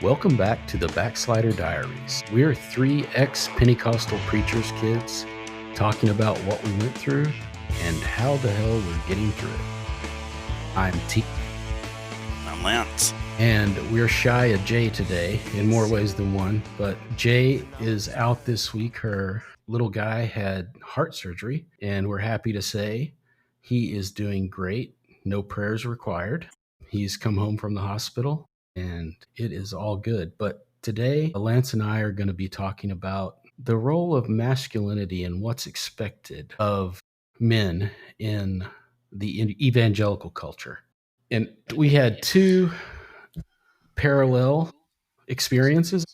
Welcome back to the Backslider Diaries. We're three ex-Pentecostal preachers' kids talking about what we went through and how the hell we're getting through it. I'm T, I'm Lance. and we're shy of Jay today in more ways than one, but Jay is out this week. Her little guy had heart surgery, and we're happy to say he is doing great. No prayers required. He's come home from the hospital and it is all good. But today, Lance and I are going to be talking about the role of masculinity and what's expected of men in the evangelical culture. And we had two parallel experiences.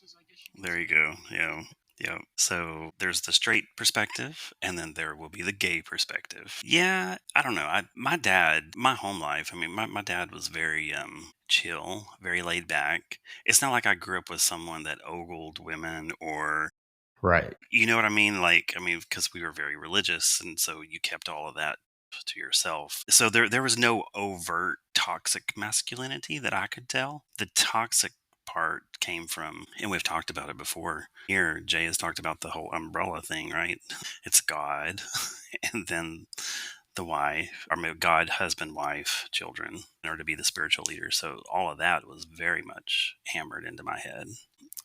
There you go. Yeah. Yeah. So there's the straight perspective, and then there will be the gay perspective. Yeah, I don't know. My dad, my home life, my dad was very chill, very laid back. It's not like I grew up with someone that ogled women or Right. you know what I mean? Because we were very religious, and so you kept all of that to yourself. So there was no overt toxic masculinity that I could tell. The toxic part came from, and we've talked about it before. Here, Jay has talked about the whole umbrella thing, right? It's God, and then the wife, God, husband, wife, children, in order to be the spiritual leader. So all of that was very much hammered into my head.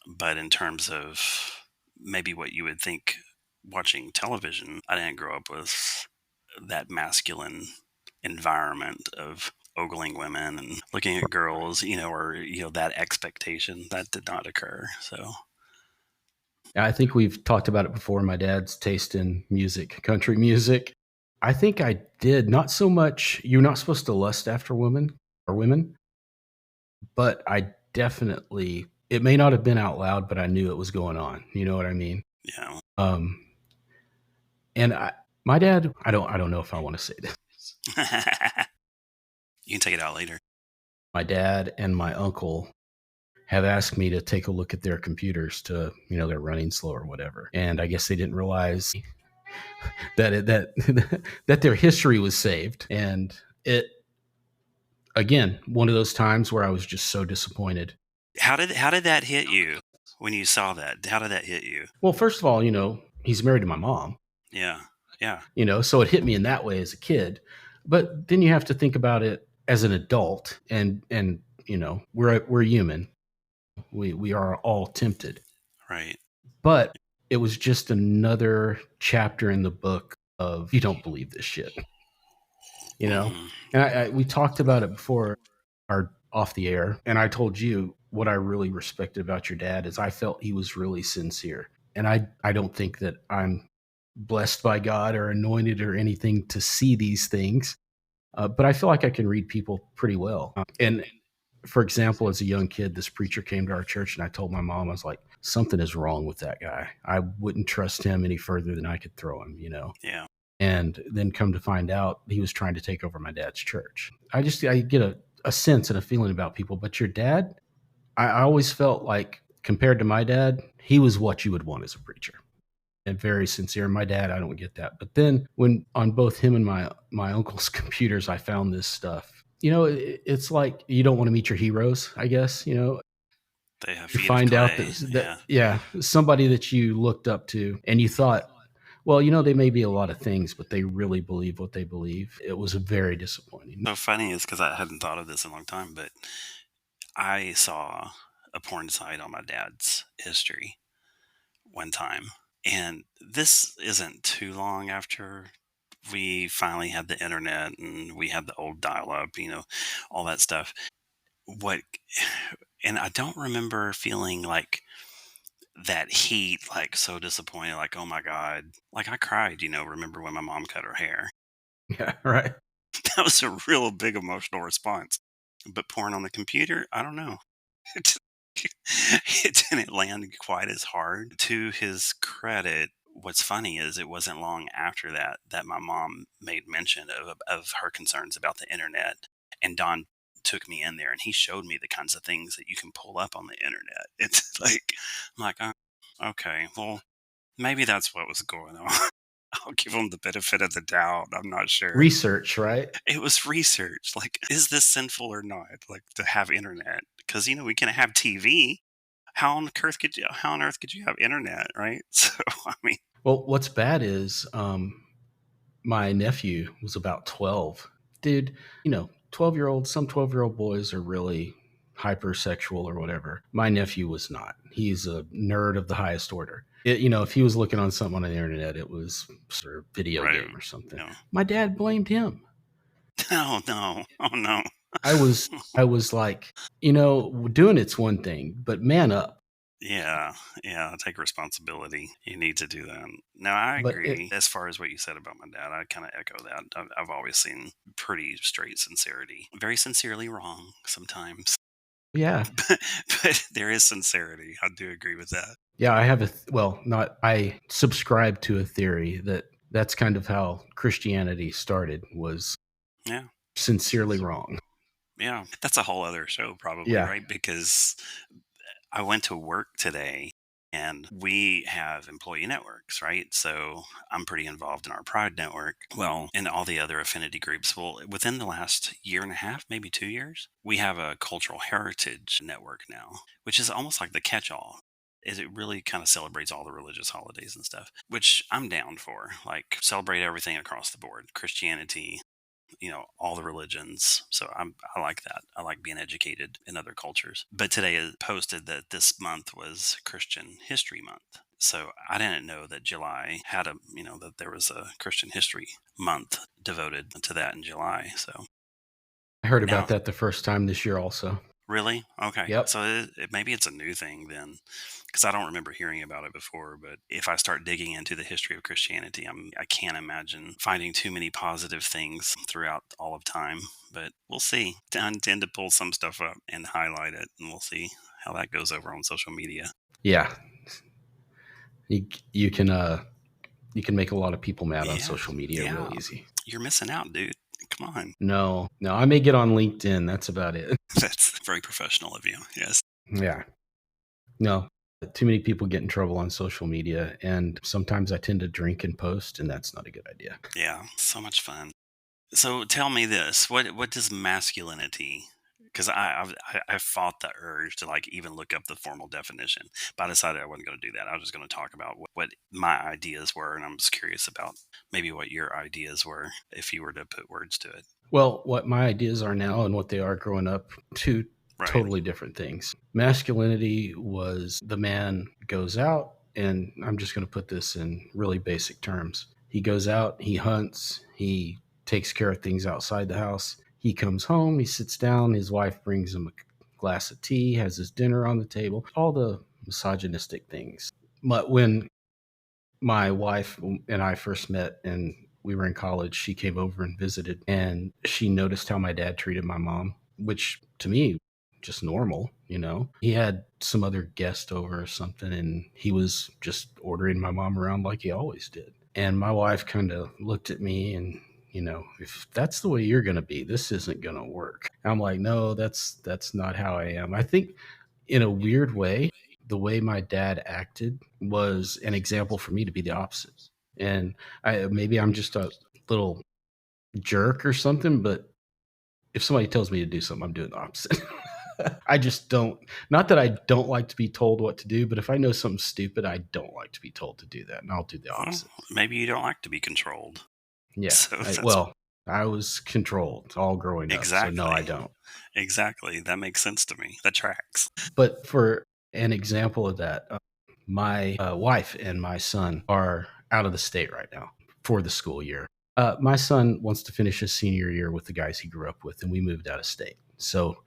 But in terms of maybe what you would think watching television, I didn't grow up with that masculine environment of ogling women and looking at girls, or that expectation that did not occur. So I think we've talked about it before. My dad's taste in music, country music. I think I did not so much. You're not supposed to lust after women, but I definitely, it may not have been out loud, but I knew it was going on. You know what I mean? yeah, Um, and my dad, I don't know if I want to say this. you can take it out later. My dad and my uncle have asked me to take a look at their computers to, they're running slow or whatever. And I guess they didn't realize that that their history was saved. And it, again, one of those times where I was just so disappointed. How did that hit you when you saw that? How did that hit you? Well, first of all, he's married to my mom, Yeah, yeah, so it hit me in that way as a kid. But then you have to think about it as an adult, and we're human. We are all tempted. right. But it was just another chapter in the book of, you don't believe this shit, you know? Hmm. And we talked about it before our off the air. And I told you what I really respected about your dad is I felt he was really sincere. And I don't think that I'm blessed by God or anointed or anything to see these things. But I feel like I can read people pretty well. And for example, as a young kid, this preacher came to our church and I told my mom, I was like, something is wrong with that guy. I wouldn't trust him any further than I could throw him. Yeah. And then come to find out he was trying to take over my dad's church. I get a sense and a feeling about people. But your dad, I always felt like compared to my dad, he was what you would want as a preacher and very sincere. My dad, I don't get that. But then when on both him and my uncle's computers, I found this stuff. It's like you don't want to meet your heroes, I guess. They have You feet of find out clay. that yeah, somebody that you looked up to, and you thought, well, they may be a lot of things, but they really believe what they believe. It was very disappointing. So funny is because I hadn't thought of this in a long time, but I saw a porn site on my dad's history one time. And this isn't too long after we finally had the internet and we had the old dial up, all that stuff. What, and I don't remember feeling like that heat, like so disappointed, like, oh my God. Like I cried, remember when my mom cut her hair? Yeah, right. That was a real big emotional response. But porn on the computer, I don't know. It didn't land quite as hard. To his credit, what's funny is it wasn't long after that my mom made mention of her concerns about the internet, and Don took me in there and he showed me the kinds of things that you can pull up on the internet. It's like I'm like, oh, okay, well, maybe that's what was going on. I'll give him the benefit of the doubt. I'm not sure. Research, right? It was research. Like, is this sinful or not? Like to have internet? Because we can have TV. How on earth could you have internet, right? So I mean, Well, what's bad is my nephew was about 12. Dude, 12-year-old, some 12-year-old boys are really hypersexual or whatever. My nephew was not. He's a nerd of the highest order. If he was looking on something on the internet, it was sort of video right? game or something. No, My dad blamed him. no, no, oh no. I was I was like, doing it's one thing, but man up. Yeah, yeah, take responsibility. You need to do that. No, I But agree. As far as what you said about my dad, I kind of echo that. I've always seen pretty straight sincerity. Very sincerely wrong sometimes, yeah. but there is sincerity. I do agree with that. Yeah, I have not I subscribe to a theory that's kind of how Christianity started, was Yeah, sincerely wrong. yeah. That's a whole other show, probably, Yeah. right? Because I went to work today and we have employee networks, right? So I'm pretty involved in our Pride network. Well, and all the other affinity groups. Well, within the last year and a half, maybe 2 years, we have a cultural heritage network now, which is almost like the catch all. It really kind of celebrates all the religious holidays and stuff, which I'm down for. Like, celebrate everything across the board: Christianity, all the religions. So I like that. I like being educated in other cultures. But today it posted that this month was Christian History Month. So I didn't know that July had that there was a Christian History Month devoted to that in July. So I heard about now, that the first time this year also. really? Okay. Yep. So maybe it's a new thing then, because I don't remember hearing about it before. But if I start digging into the history of Christianity, I can't imagine finding too many positive things throughout all of time. But we'll see. I intend to pull some stuff up and highlight it, and we'll see how that goes over on social media. Yeah. You you can you can make a lot of people mad on Yeah. social media real Yeah. easy. You're missing out, dude. Come on. No. No, I may get on LinkedIn, that's about it. That's very professional of you. Yes. Yeah. No. Too many people get in trouble on social media, and sometimes I tend to drink and post, and that's not a good idea. Yeah. So much fun. So tell me this: what does masculinity? Because I fought the urge to like even look up the formal definition, but I decided I wasn't going to do that. I was just going to talk about what my ideas were, and I'm just curious about maybe what your ideas were if you were to put words to it. Well, what my ideas are now and what they are growing up, two Right. totally different things. Masculinity was the man goes out, and I'm just going to put this in really basic terms. He goes out, he hunts, he takes care of things outside the house. He comes home, he sits down, his wife brings him a glass of tea, has his dinner on the table, all the misogynistic things. But when my wife and I first met and we were in college, she came over and visited, and she noticed how my dad treated my mom, which to me, just normal. He had some other guest over or something, and he was just ordering my mom around like he always did. And my wife kind of looked at me and, if that's the way you're going to be, this isn't going to work. I'm like, no, that's not how I am. I think in a weird way, the way my dad acted was an example for me to be the opposite. And maybe I'm just a little jerk or something, but if somebody tells me to do something, I'm doing the opposite. I just don't, not that I don't like to be told what to do, but if I know something stupid, I don't like to be told to do that, and I'll do the Well, opposite. maybe you don't like to be controlled. Yeah. So that's Well, I was controlled all growing up, so no, I exactly, don't. exactly. That makes sense to me. That tracks. But for an example of that, my wife and my son are out of the state right now for the school year. My son wants to finish his senior year with the guys he grew up with, and we moved out of state. So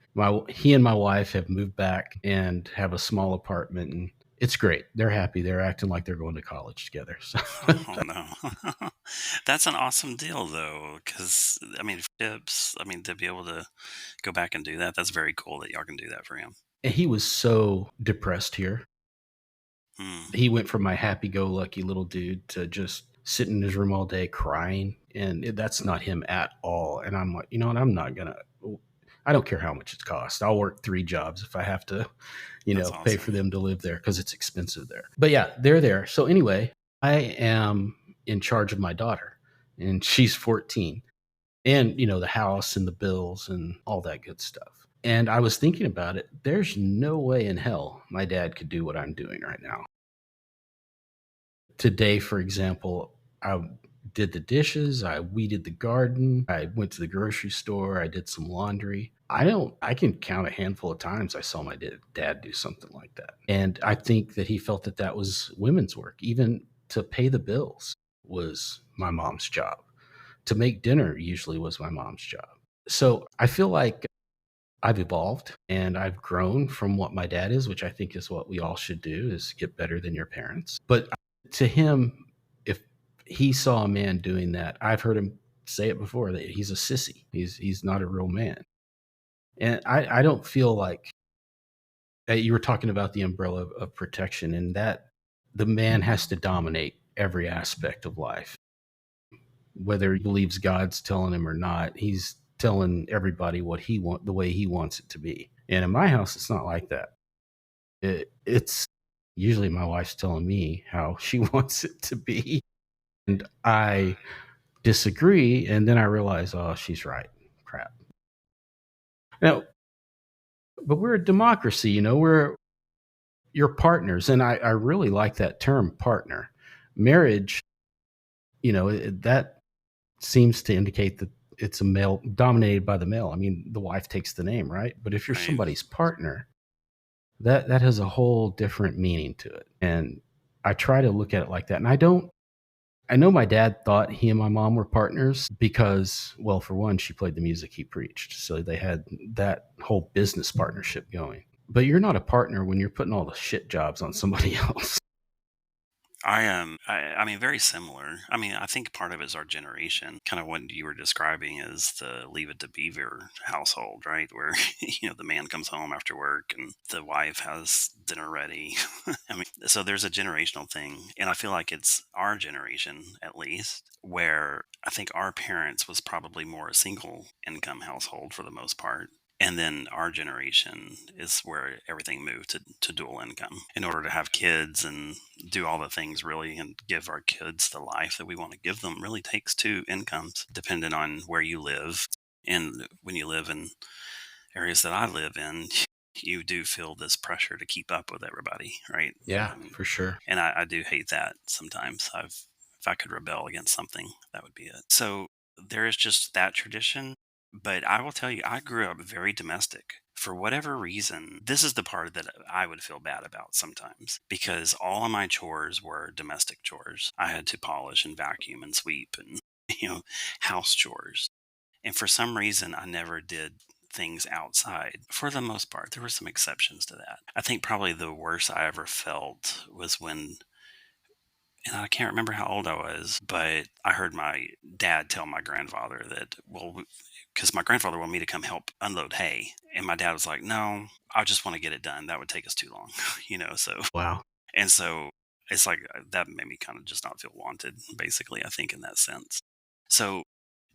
he and my wife have moved back and have a small apartment, and it's great. They're happy. They're acting like they're going to college together. So Oh no, that's an awesome deal though. Because I mean, tips. I mean, to be able to go back and do that, that's very cool that y'all can do that for him. and he was so depressed here. Hmm. He went from my happy-go-lucky little dude to just sitting in his room all day crying, and that's not him at all. And I'm like, you know what? I'm not gonna. I don't care how much it costs. I'll work 3 jobs if I have to, That's pay for awesome. them to live there because it's expensive there. But yeah, they're there. So anyway, I am in charge of my daughter, and she's 14. and the house and the bills and all that good stuff. And I was thinking about it. There's no way in hell my dad could do what I'm doing right now. Today, for example, I did the dishes, I weeded the garden, I went to the grocery store, I did some laundry. I can count a handful of times I saw my dad do something like that. And I think that he felt that that was women's work. Even to pay the bills was my mom's job. To make dinner usually was my mom's job. So I feel like I've evolved and I've grown from what my dad is, which I think is what we all should do, is get better than your parents. But to him, if he saw a man doing that, I've heard him say it before, that he's a sissy. He's not a real man. And I don't feel like you were talking about the umbrella of protection, and that the man has to dominate every aspect of life. Whether he believes God's telling him or not, he's telling everybody what he the way he wants it to be. And in my house, it's not like that. It's usually my wife's telling me how she wants it to be, and I disagree, and then I realize, oh, she's right. Crap. Now, but we're a democracy, we're your partners, and I really like that term, partner. Marriage, that seems to indicate that it's a male dominated by the male. I mean, the wife takes the name, right? But if you're Right. somebody's partner, that has a whole different meaning to it. And I try to look at it like that. And I know my dad thought he and my mom were partners because, well, for one, she played the music he preached. So they had that whole business partnership going. But you're not a partner when you're putting all the shit jobs on somebody else. I am. I mean, very similar. I mean, I think part of it is our generation. Kind of what you were describing is the Leave It to Beaver household, right? Where the man comes home after work and the wife has dinner ready. I mean, so there's a generational thing, and I feel like it's our generation at least, where I think our parents was probably more a single income household for the most part. And then our generation is where everything moved to dual income in order to have kids and do all the things really and give our kids the life that we want to give them really takes two incomes depending on where you live. And when you live in areas that I live in, you do feel this pressure to keep up with everybody, right? Yeah, I mean, for sure. and I do hate that sometimes. If I could rebel against something, that would be it. So there is just that tradition. But I will tell you, I grew up very domestic. For whatever reason, this is the part that I would feel bad about sometimes because all of my chores were domestic chores. I had to polish and vacuum and sweep and, house chores. And for some reason, I never did things outside for the most part. There were some exceptions to that. I think probably the worst I ever felt was when, and I can't remember how old I was, but I heard my dad tell my grandfather that, well, because my grandfather wanted me to come help unload hay. And my dad was like, no, I just want to get it done. That would take us too long, so, Wow. and so it's like that made me kind of just not feel wanted, basically, I think, in that sense. So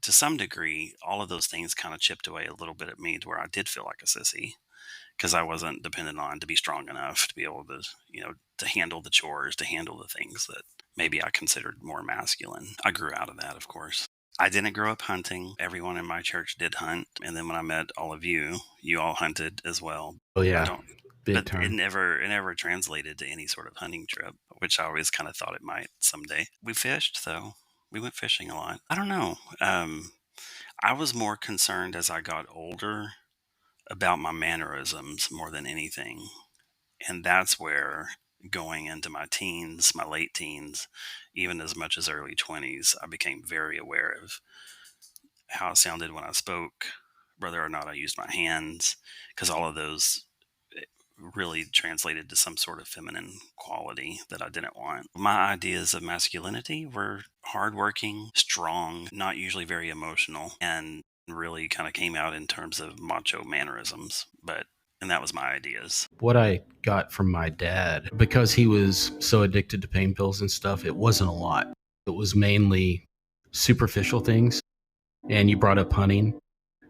to some degree, all of those things kind of chipped away a little bit at me to where I did feel like a sissy because I wasn't dependent on to be strong enough to be able to, to handle the chores, to handle the things that maybe I considered more masculine. I grew out of that, of course. I didn't grow up hunting. Everyone in my church did hunt. And then when I met all of you, you all hunted as well. Oh I yeah, don't, big but time. it never translated to any sort of hunting trip, which I always kind of thought it might someday. We fished though. We went fishing a lot. I don't know. I was more concerned as I got older about my mannerisms more than anything. And that's where going into my teens, my late teens, even as much as early 20s, I became very aware of how I sounded when I spoke, whether or not I used my hands, because all of those really translated to some sort of feminine quality that I didn't want. My ideas of masculinity were hardworking, strong, not usually very emotional, and really kind of came out in terms of macho mannerisms. And that was my ideas. What I got from my dad, because he was so addicted to pain pills and stuff, it wasn't a lot. It was mainly superficial things. And you brought up hunting.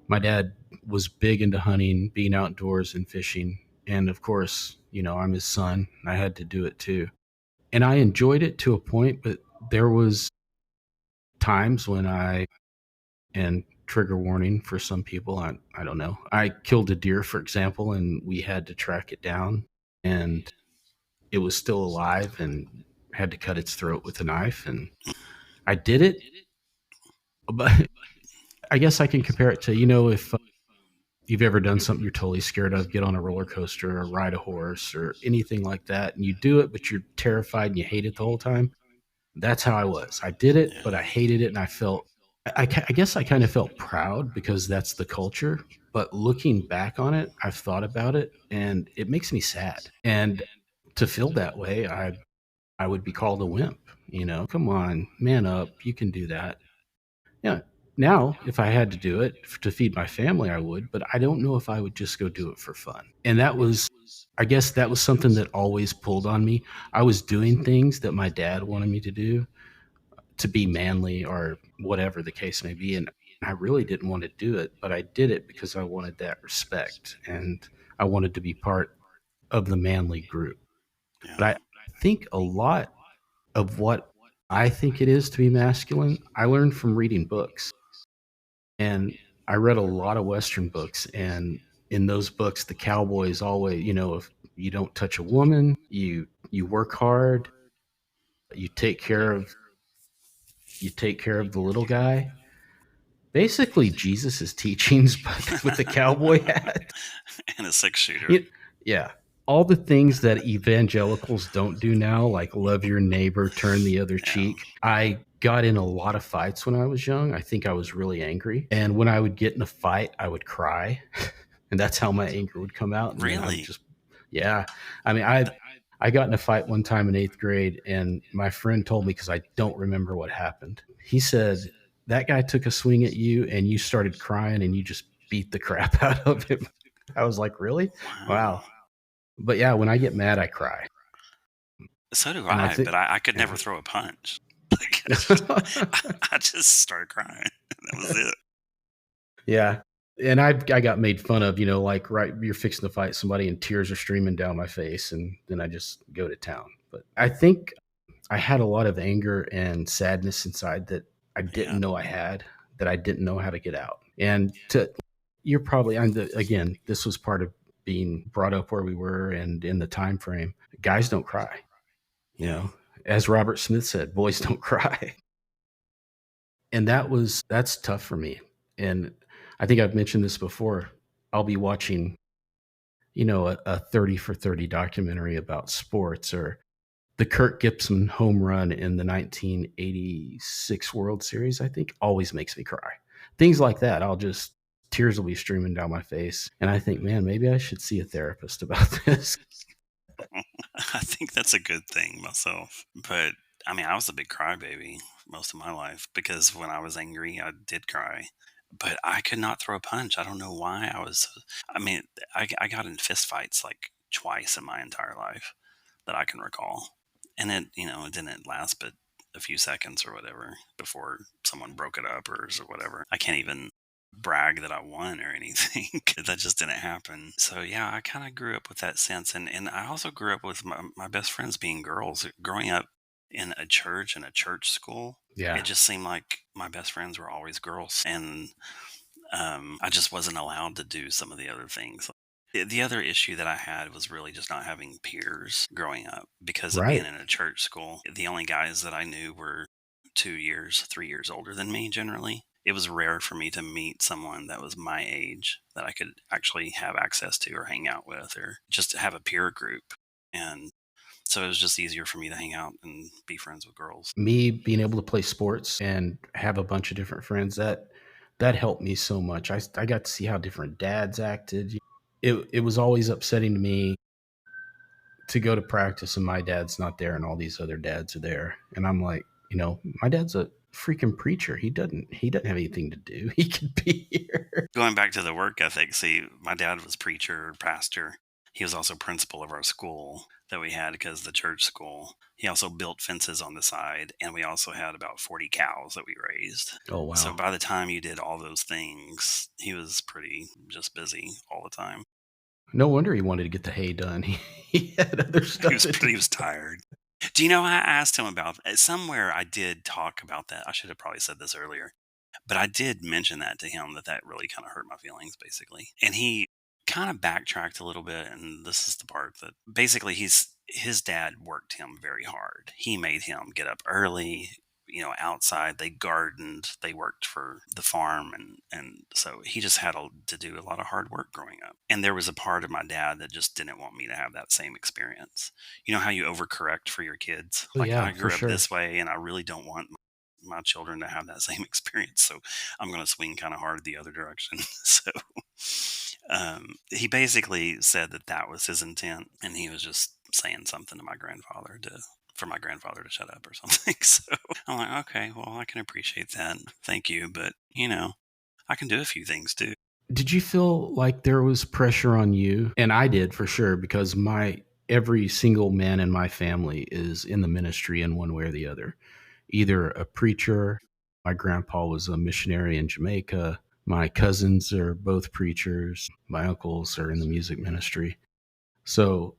My dad was big into hunting, being outdoors and fishing. And of course, I'm his son. I had to do it too. And I enjoyed it to a point, but there was times when and trigger warning for some people. I don't know. I killed a deer, for example, and we had to track it down, and it was still alive and had to cut its throat with a knife. And I did it, but I guess I can compare it to, if you've ever done something you're totally scared of, get on a roller coaster or ride a horse or anything like that, and you do it, but you're terrified and you hate it the whole time. That's how I was. I did it, but I hated it, and I felt, I guess I kind of felt proud because that's the culture. But looking back on it, I've thought about it, and it makes me sad. And to feel that way, I would be called a wimp. Come on, man up, you can do that. Yeah. Now, if I had to do it to feed my family, I would, but I don't know if I would just go do it for fun. And that was, I guess that was something that always pulled on me. I was doing things that my dad wanted me to do to be manly or whatever the case may be. And I really didn't want to do it, but I did it because I wanted that respect and I wanted to be part of the manly group. But Yeah. I think a lot of what I think it is to be masculine, I learned from reading books. And I read a lot of Western books, and in those books, the cowboys always, if you don't touch a woman, you work hard, you take care of you take care of the little guy. Basically, Jesus' teachings, but with the cowboy hat. And a six shooter. It, yeah, all the things that evangelicals don't do now, like love your neighbor, turn the other Yeah. cheek. I got in a lot of fights when I was young. I think I was really angry. And when I would get in a fight, I would cry. And that's how my anger would come out. And then I would Really? just, yeah. I mean, I got in a fight one time in 8th grade, and my friend told me, because I don't remember what happened. He said, that guy took a swing at you and you started crying and you just beat the crap out of him. I was like, really? Wow. Wow. But yeah, when I get mad, I cry. So do And I I, think, but I could never yeah. throw a punch. Like, I just started crying. That was it. Yeah. And I got made fun of, like, right, you're fixing to fight somebody and tears are streaming down my face. And then I just go to town. But I think I had a lot of anger and sadness inside that I Yeah. didn't know I had, that I didn't know how to get out. And you're probably, again, this was part of being brought up where we were and in the time frame. Guys don't cry, you Yeah. know, as Robert Smith said, boys don't cry. And that's tough for me. And I think I've mentioned this before. I'll be watching, a 30 for 30 documentary about sports, or the Kirk Gibson home run in the 1986 World Series, I think, always makes me cry. Things like that, tears will be streaming down my face. And I think, man, maybe I should see a therapist about this. I think that's a good thing myself. But I mean, I was a big crybaby most of my life because when I was angry, I did cry. But I could not throw a punch. I don't know why I was. I mean, I got in fist fights like twice in my entire life that I can recall. And it didn't last but a few seconds or whatever before someone broke it up or whatever. I can't even brag that I won or anything. 'Cause that just didn't happen. So yeah, I kind of grew up with that sense. And I also grew up with my best friends being girls. Growing up in a church and a church school, it Yeah, just seemed like my best friends were always girls. And I just wasn't allowed to do some of the other things. The other issue that I had was really just not having peers growing up because of being right. in a church school. The only guys that I knew were 2 years, 3 years older than me generally. It was rare for me to meet someone that was my age that I could actually have access to or hang out with or just have a peer group. And so it was just easier for me to hang out and be friends with girls. Me being able to play sports and have a bunch of different friends, that helped me so much. I got to see how different dads acted. It was always upsetting to me to go to practice and my dad's not there and all these other dads are there. And I'm like, my dad's a freaking preacher. He doesn't have anything to do. He could be here. Going back to the work ethic, see, my dad was preacher, pastor. He was also principal of our school that we had because the church school. He also built fences on the side, and we also had about 40 cows that we raised. Oh So wow. by the time you did all those things, he was pretty just busy all the time. No wonder he wanted to get the hay done. He had other He stuff was to do. he was tired. Do you know I asked him about somewhere I did talk about that. I should have probably said this earlier. But I did mention that to him, that really kind of hurt my feelings, basically. And he kind of backtracked a little bit. And this is the part that basically his dad worked him very hard. He made him get up early, outside. They gardened, they worked for the farm. And so he just had to do a lot of hard work growing up. And there was a part of my dad that just didn't want me to have that same experience. You know how you overcorrect for your kids? Oh Like, I yeah, for grew up sure. this way and I really don't want my children to have that same experience. So I'm going to swing kind of hard the other direction. So he basically said that was his intent, and he was just saying something to my grandfather for my grandfather to shut up or something. So I'm like, okay, well, I can appreciate that. Thank you. But, I can do a few things too. Did you feel like there was pressure on you? And I did for sure, because my every single man in my family is in the ministry in one way or the other. Either a preacher, my grandpa was a missionary in Jamaica, my cousins are both preachers, my uncles are in the music ministry. So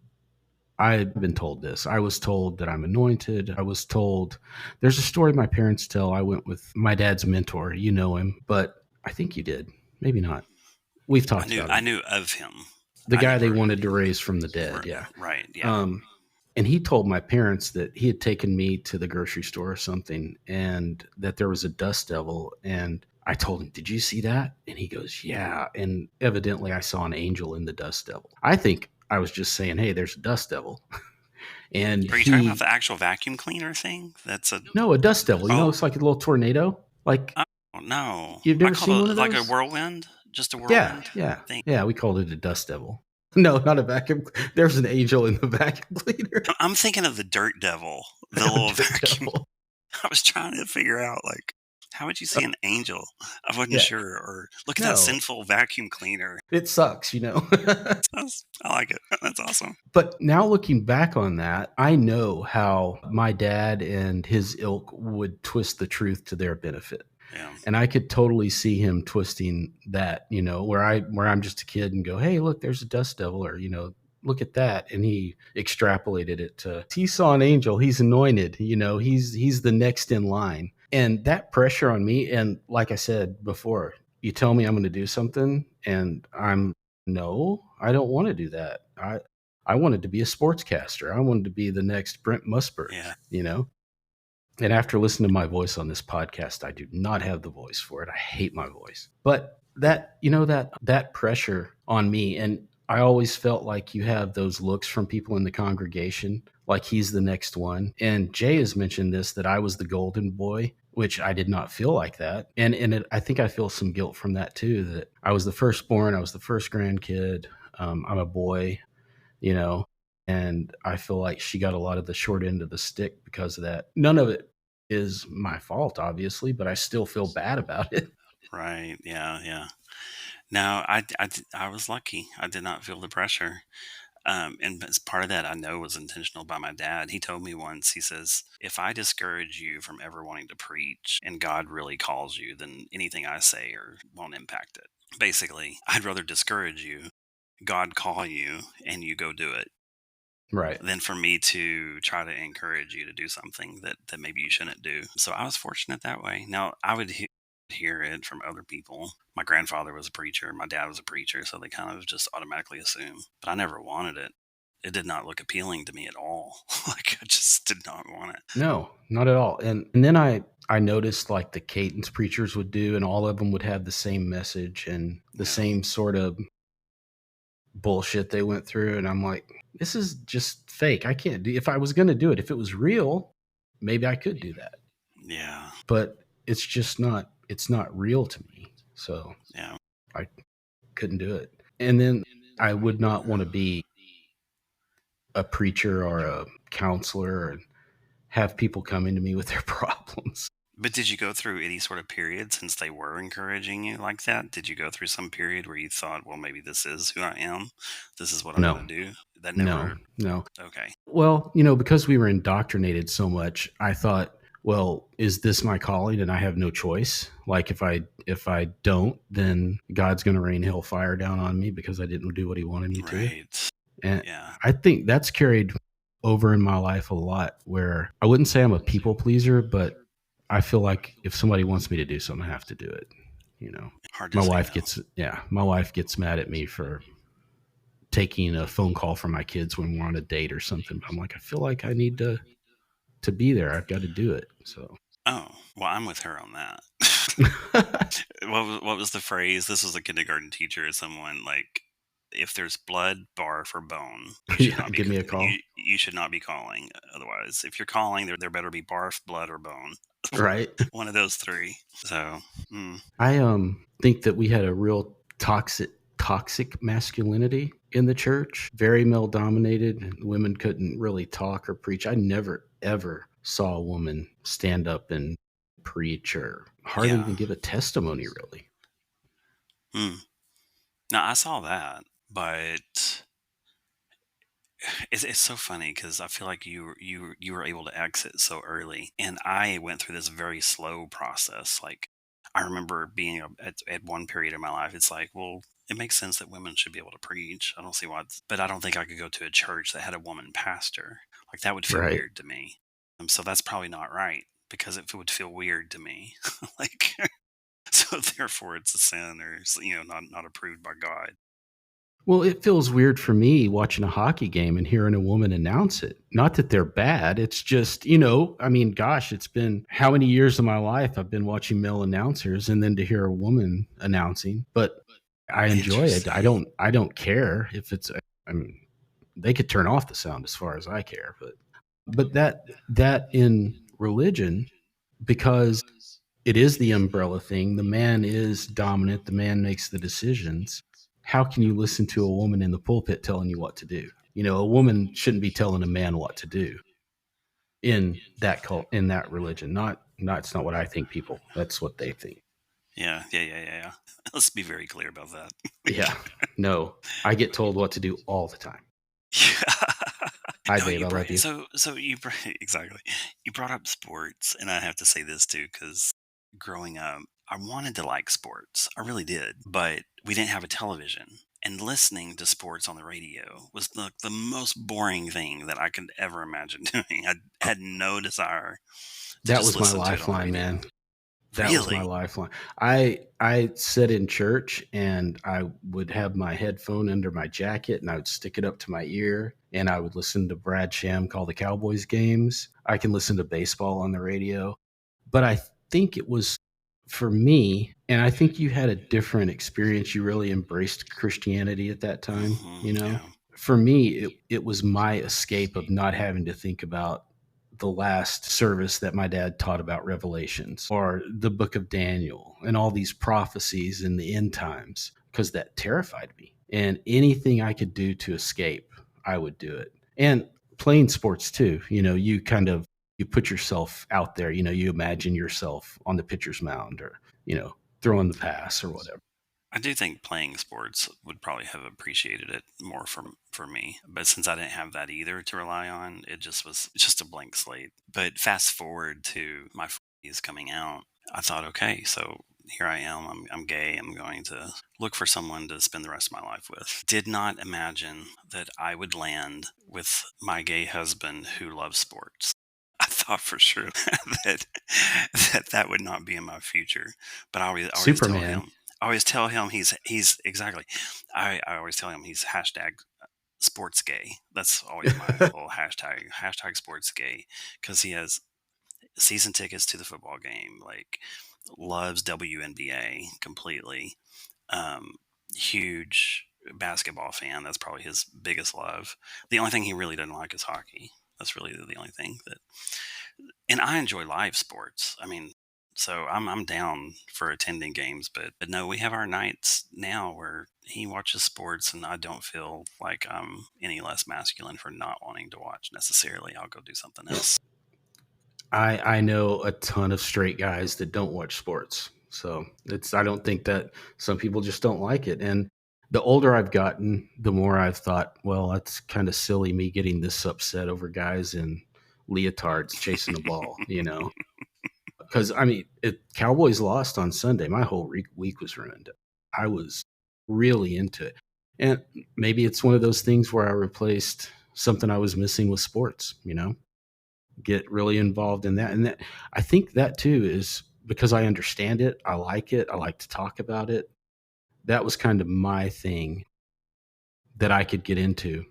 I've been told this. I was told that I'm anointed. I was told there's a story my parents tell. I went with my dad's mentor. You know him, but I think you did. Maybe not. We've I talked knew about I him. knew of him. The I guy they never. wanted to raise from the dead. Yeah. Right. Yeah. Um, and he told my parents that he had taken me to the grocery store or something, and that there was a dust devil. And I told him, "Did you see that?" And he goes, "Yeah." And evidently, I saw an angel in the dust devil. I think I was just saying, "Hey, there's a dust devil." And Are you talking about he, the actual vacuum cleaner thing? That's a. no, a dust devil. You know, Oh, it's like a little tornado. Like, oh no. you've I never called seen one of it like a those? whirlwind. Just a Yeah, whirlwind yeah, thing. yeah. We called it a dust devil. No, not a vacuum. There's an angel in the vacuum cleaner. I'm thinking of the dirt devil, the A little dirt vacuum. devil. I was trying to figure out, like, how would you see an angel? I wasn't Yeah. sure. Or look at that No, sinful vacuum cleaner. it sucks, you know. I like it. That's awesome. But now looking back on that, I know how my dad and his ilk would twist the truth to their benefit. Yeah. And I could totally see him twisting that, where I'm just a kid and go, "Hey, look, there's a dust devil," or, "Look at that." And he extrapolated it to, he saw an angel, he's anointed, he's the next in line. And that pressure on me, and like I said before, you tell me I'm going to do something and no, I don't want to do that. I wanted to be a sportscaster. I wanted to be the next Brent Musburger, Yeah. you know? And after listening to my voice on this podcast, I do not have the voice for it. I hate my voice. But that pressure on me, and I always felt like you have those looks from people in the congregation, like he's the next one. And Jay has mentioned this, that I was the golden boy, which I did not feel like that. I think I feel some guilt from that too, that I was the firstborn, I was the first grandkid. I'm a boy, you know, and I feel like she got a lot of the short end of the stick because of that. None of it is my fault, obviously, but I still feel bad about it. Right. Yeah. Yeah. No, I was lucky. I did not feel the pressure. And as part of that, I know was intentional by my dad. He told me once, he says, if I discourage you from ever wanting to preach and God really calls you, then anything I say or won't impact it. Basically, I'd rather discourage you, God call you, and you go do it, Right. than for me to try to encourage you to do something that maybe you shouldn't do. So I was fortunate that way. Now, I would hear it from other people. My grandfather was a preacher, my dad was a preacher, so they kind of just automatically assume. But I never wanted it. It did not look appealing to me at all. Like, I just did not want it. No, not at all. And then I noticed like the cadence preachers would do, and all of them would have the same message and the Yeah. same sort of bullshit they went through. And I'm like, this is just fake. I can't do, if I was going to do it, if it was real, maybe I could do that. Yeah. But it's not real to me. So Yeah. I couldn't do it. And then I would not want to be a preacher or a counselor and have people coming to me with their problems. But did you go through any sort of period, since they were encouraging you like that? Did you go through some period where you thought, well, maybe this is who I am? This is what I'm No, going to do? That no, never. no. Okay. Well, because we were indoctrinated so much, I thought, well, is this my calling and I have no choice? Like if I don't, then God's going to rain hellfire down on me because I didn't do what he wanted me to. Right. And Yeah. I think that's carried over in my life a lot, where I wouldn't say I'm a people pleaser, but I feel like if somebody wants me to do something, I have to do it. You know, Hard to my say wife no. gets my wife gets mad at me for taking a phone call from my kids when we're on a date or something. But I'm like, I feel like I need to be there. I've got to do it. So Oh, well, I'm with her on that. What was the phrase? This was a kindergarten teacher or someone like, if there's blood, barf, or bone, you should yeah, not be give me a call. you should not be calling. Otherwise, if you're calling, there better be barf, blood, or bone. Right. One of those three. So, mm, I think that we had a real toxic masculinity in the church, very male dominated. Women couldn't really talk or preach. I never ever saw a woman stand up and preach or hardly yeah. even give a testimony really. Mm. Now I saw that, but it's so funny because I feel like you were able to exit so early, and I went through this very slow process. Like, I remember being at one period in my life. It's like, well, it makes sense that women should be able to preach. I don't see why, but I don't think I could go to a church that had a woman pastor. Like, that would feel Right. weird to me. So that's probably not right because it would feel weird to me. Like, so therefore, it's a sin, or not approved by God. Well, it feels weird for me watching a hockey game and hearing a woman announce it. Not that they're bad. It's just, I mean, gosh, it's been how many years of my life I've been watching male announcers and then to hear a woman announcing. But I enjoy it. Interesting. I don't care if it's I mean, they could turn off the sound as far as I care, but that in religion, because it is the umbrella thing. The man is dominant. The man makes the decisions. How can you listen to a woman in the pulpit telling you what to do? A woman shouldn't be telling a man what to do in that religion. Not it's not what I think, people. That's what they think. Yeah, yeah, yeah, yeah, yeah. Let's be very clear about that. Yeah. No. I get told what to do all the time. Hi No, babe, you I brought love you. so you exactly. You brought up sports, and I have to say this too because growing up, I wanted to like sports. I really did, but we didn't have a television, and listening to sports on the radio was the most boring thing that I could ever imagine doing. I had no desire to That just was my listen to it on the lifeline, radio. man. That was my Really? lifeline. I sat in church and I would have my headphone under my jacket and I would stick it up to my ear and I would listen to Brad Sham call the Cowboys games. I can listen to baseball on the radio. But I think it was for me, and I think you had a different experience. You really embraced Christianity at that time, Yeah. For me, it was my escape of not having to think about the last service that my dad taught about Revelations or the book of Daniel and all these prophecies in the end times because that terrified me. And anything I could do to escape, I would do it. And playing sports too, you put yourself out there, you imagine yourself on the pitcher's mound or, throwing the pass or whatever. I do think playing sports would probably have appreciated it more for me, but since I didn't have that either to rely on, it just was just a blank slate. But fast forward to my 40s coming out, I thought, okay, so here I am. I'm gay. I'm going to look for someone to spend the rest of my life with. Did not imagine that I would land with my gay husband who loves sports. I thought for sure that that would not be in my future, but I always tell Superman. him. I always tell him he's exactly. I always tell him he's hashtag sports gay. That's always my little hashtag sports gay because he has season tickets to the football game. Like loves WNBA completely. Um, Huge basketball fan. That's probably his biggest love. The only thing he really doesn't like is hockey. That's really the only thing that. And I enjoy live sports. I mean, so I'm down for attending games, but no, we have our nights now where he watches sports, and I don't feel like I'm any less masculine for not wanting to watch necessarily. I'll go do something else. I know a ton of straight guys that don't watch sports. So I don't think that some people just don't like it. And the older I've gotten, the more I've thought, well, that's kind of silly me getting this upset over guys in leotards chasing a ball, Because I mean, Cowboys lost on Sunday. My whole week was ruined. I was really into it. And maybe it's one of those things where I replaced something I was missing with sports, get really involved in that. And that, I think that too is because I understand it. I like it. I like to talk about it. That was kind of my thing that I could get into,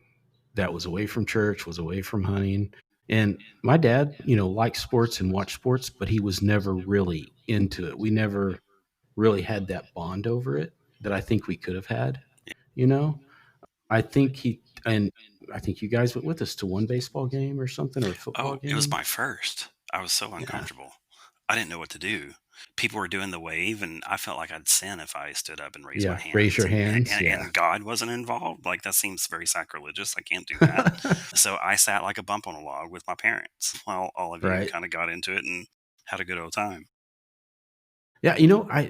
that was away from church, was away from hunting. And my dad, liked sports and watched sports, but he was never really into it. We never really had that bond over it that I think we could have had, you know? I think and I think you guys went with us to one baseball game or something, or a football Oh, it was game. my first. I was so Yeah. uncomfortable. I didn't know what to do. People were doing the wave, and I felt like I'd sin if I stood up and raised my Yeah. Raise hands, your and hands. and, Yeah. and God wasn't involved. Like that seems very sacrilegious. I can't do that. So I sat like a bump on a log with my parents while all of you Right. kind of got into it and had a good old time. Yeah,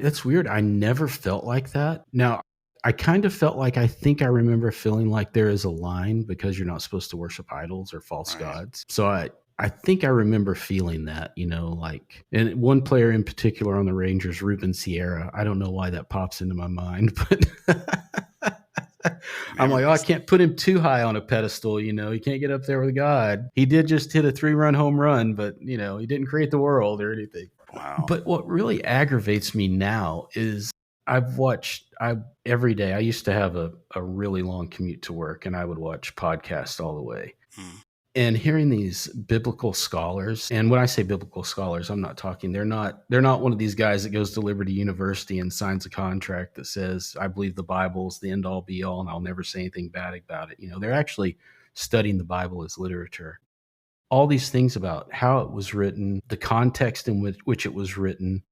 that's weird. I never felt like that. Now, I kind of felt like, I think I remember feeling like there is a line because you're not supposed to worship idols or false Right. gods. So I think I remember feeling that, like, and one player in particular on the Rangers, Ruben Sierra. I don't know why that pops into my mind, but I'm like, oh, I Memories. can't put him too high on a pedestal. He can't get up there with God. He did just hit a 3-run home run, but he didn't create the world or anything. Wow. But what really aggravates me now is I every day. I used to have a really long commute to work, and I would watch podcasts all the way. Hmm. And hearing these biblical scholars, and when I say biblical scholars, I'm not talking, they're not one of these guys that goes to Liberty University and signs a contract that says, I believe the Bible's the end all be all and I'll never say anything bad about it. They're actually studying the Bible as literature. All these things about how it was written, the context in which it was written,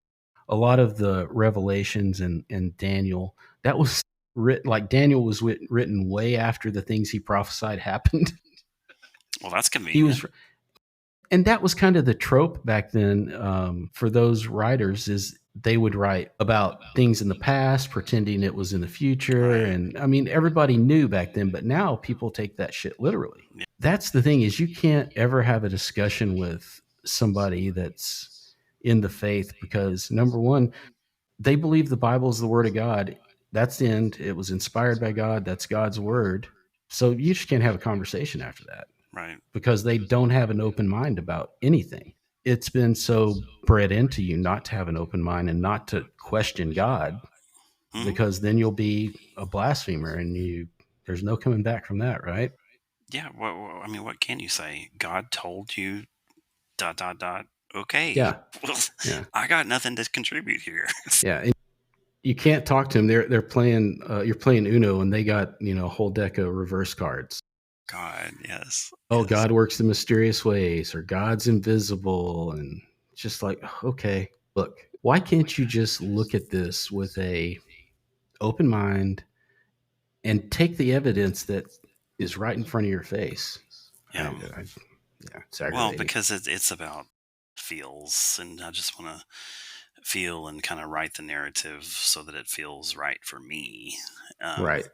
a lot of the revelations and Daniel, that was written, like Daniel was written way after the things he prophesied happened. Well, that's He convenient. was, and that was kind of the trope back then, for those writers, is they would write about things in the past, pretending it was in the future. Right. And I mean, everybody knew back then, but now people take that shit literally. Yeah. That's the thing, is you can't ever have a discussion with somebody that's in the faith, because number one, they believe the Bible is the word of God. That's the end. It was inspired by God. That's God's word. So you just can't have a conversation after that, Right. because they don't have an open mind about anything. It's been so bred into you not to have an open mind and not to question God, Hmm. because then you'll be a blasphemer, and there's no coming back from that, right? Yeah. I mean, what can you say? God told you dot dot dot. Okay. Yeah. Well, Yeah. I got nothing to contribute here. Yeah. And you can't talk to them. They're playing, you're playing Uno, and they got, a whole deck of reverse cards. God, yes, Oh, yes, God works in mysterious ways, or God's invisible. And just like, okay, look, why can't you just look at this with a open mind and take the evidence that is right in front of your face? yeah. Yeah, it's Well, aggravating. because it's about feels, and I just want to feel and kind of write the narrative so that it feels right for me. Um, Right.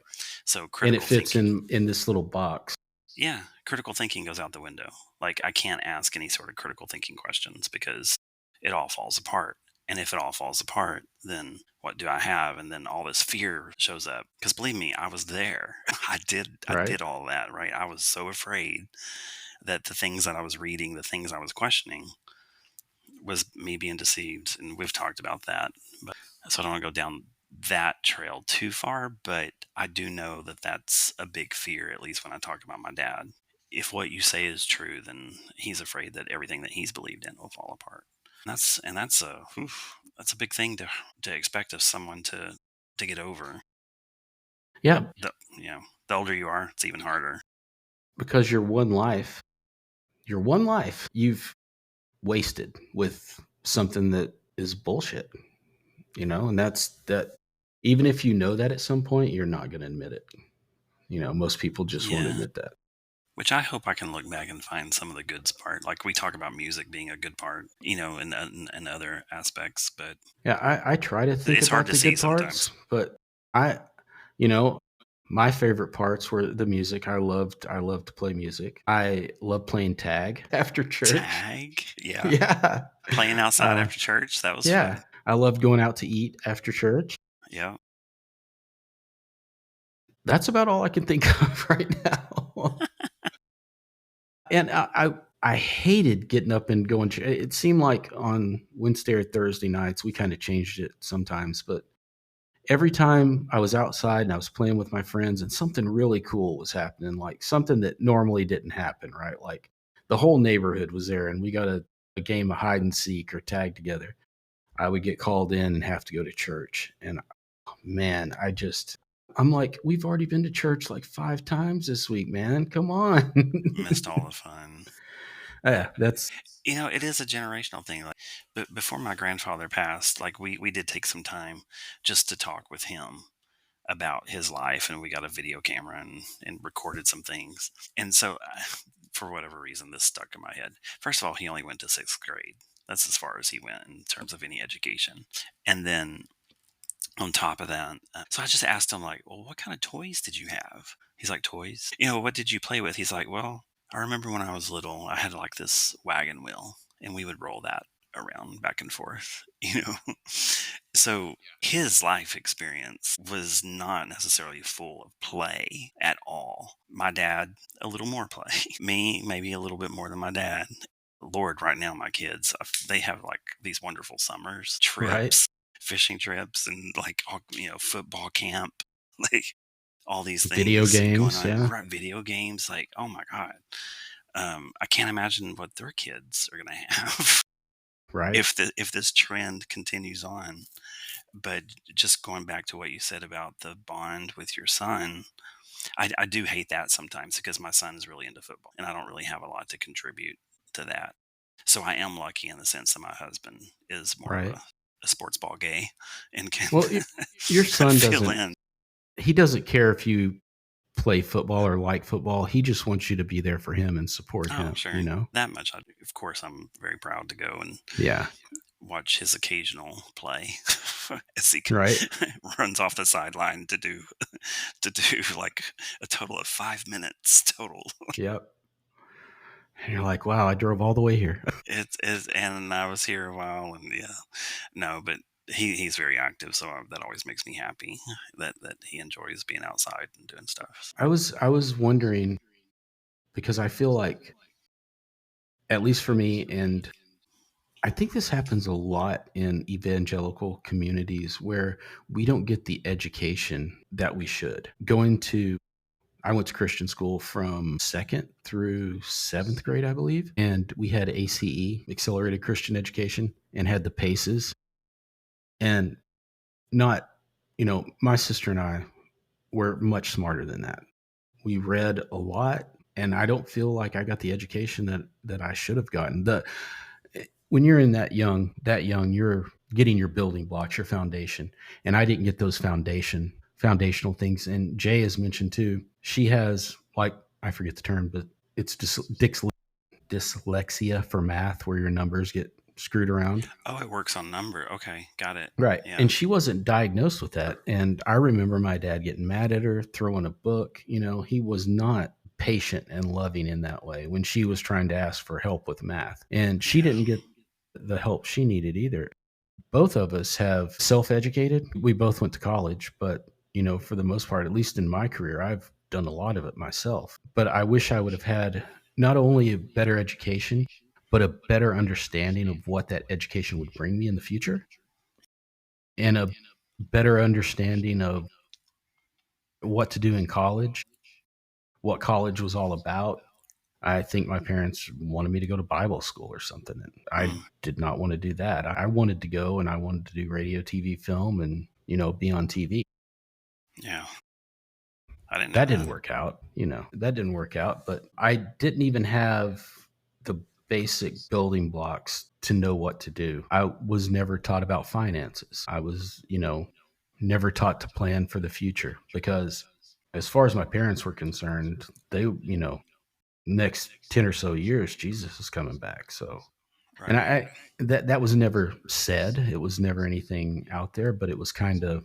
so And it critical fits thinking, in this little box. yeah, critical thinking goes out the window. Like I can't ask any sort of critical thinking questions because it all falls apart. And if it all falls apart, then what do I have? And then all this fear shows up. Because believe me, I was there. I Right. did all that, right? I was so afraid that the things that I was reading, the things I was questioning, was me being deceived. And we've talked about that. But so I don't want to go down that trail too far, but I do know that that's a big fear, at least when I talk about my dad. If what you say is true, then he's afraid that everything that he's believed in will fall apart. That's a big thing to expect of someone to get over. Yeah, The you know the older you are, it's even harder. because your one life you've wasted with something that is bullshit, and that's that. Even if you know that at some point, you're not going to admit it. Most people just won't Yeah, admit that. which I hope I can look back and find some of the good part. Like we talk about music being a good part, and other aspects, but Yeah, I try to think it's hard about to the see good sometimes. parts, but I, you know, my favorite parts were the music. I loved to play music. I love playing tag after church. Tag, yeah, Yeah. playing outside Uh, after church, that was yeah. fun. I loved going out to eat after church. Yeah, That's about all I can think of right now. And I hated getting up and going. It seemed like on Wednesday or Thursday nights, we kind of changed it sometimes, but every time I was outside and I was playing with my friends and something really cool was happening, like something that normally didn't happen, right? Like the whole neighborhood was there and we got a game of hide and seek or tag together. I would get called in and have to go to church. And man, I'm like, we've already been to church like 5 times this week, man. Come on. Missed all the fun. Yeah, that's It is a generational thing. Like, but before my grandfather passed, like we did take some time just to talk with him about his life, and we got a video camera and recorded some things. And so, for whatever reason, this stuck in my head. First of all, he only went to sixth grade. That's as far as he went in terms of any education. And then on top of that, so I just asked him, like, well, what kind of toys did you have? He's like, toys? What did you play with? He's like, well, I remember when I was little, I had like this wagon wheel, and we would roll that around back and forth, So his life experience was not necessarily full of play at all. My dad, a little more play. Me, maybe a little bit more than my dad. Lord, right now, my kids, they have like these wonderful summers, right. trips, fishing trips, and like, football camp, like all these Video things going games. on, Yeah. right? Video games, like, oh my God. I can't imagine what their kids are going to have Right. if this trend continues on. But just going back to what you said about the bond with your son, I do hate that sometimes because my son is really into football and I don't really have a lot to contribute to that. So I am lucky in the sense that my husband is more of Right. a sports ball gay and can Well, your kind of son fill doesn't, in. he doesn't care if you play football or like football. He just wants you to be there for him and support Oh, him, sure. That much. Of course, I'm very proud to go and Yeah. watch his occasional play as he Right. runs off the sideline to do like a total of 5 minutes total. Yep. And you're like, wow, I drove all the way here. And I was here a while, and yeah, no, but he's very active, so that always makes me happy that he enjoys being outside and doing stuff. So, I was wondering because I feel like, at least for me, and I think this happens a lot in evangelical communities where we don't get the education that we should. I went to Christian school from second through seventh grade, I believe. And we had ACE, Accelerated Christian Education, and had the PACEs. And not, my sister and I were much smarter than that. We read a lot, and I don't feel like I got the education that I should have gotten. When you're in that young, you're getting your building blocks, your foundation. And I didn't get those foundational things. And Jay has mentioned too, she has, like, I forget the term, but it's dyslexia for math, where your numbers get screwed around. oh, it works on number. Okay, got it. Right. Yeah, And she wasn't diagnosed with that. And I remember my dad getting mad at her, throwing a book. He was not patient and loving in that way when she was trying to ask for help with math. And she yeah, didn't get the help she needed either. Both of us have self educated. We both went to college, but, for the most part, at least in my career, I've done a lot of it myself. But I wish I would have had not only a better education, but a better understanding of what that education would bring me in the future, and a better understanding of what to do in college, what college was all about. I think my parents wanted me to go to Bible school or something, and I mm, did not want to do that. I wanted to go and I wanted to do radio, TV, film, and, be on TV. yeah. I didn't know That that. didn't work out. That didn't work out, but I didn't even have the basic building blocks to know what to do. I was never taught about finances. I was, never taught to plan for the future because, as far as my parents were concerned, they, next 10 or so years, Jesus is coming back. So, and Right. I that was never said. It was never anything out there, but it was kind of,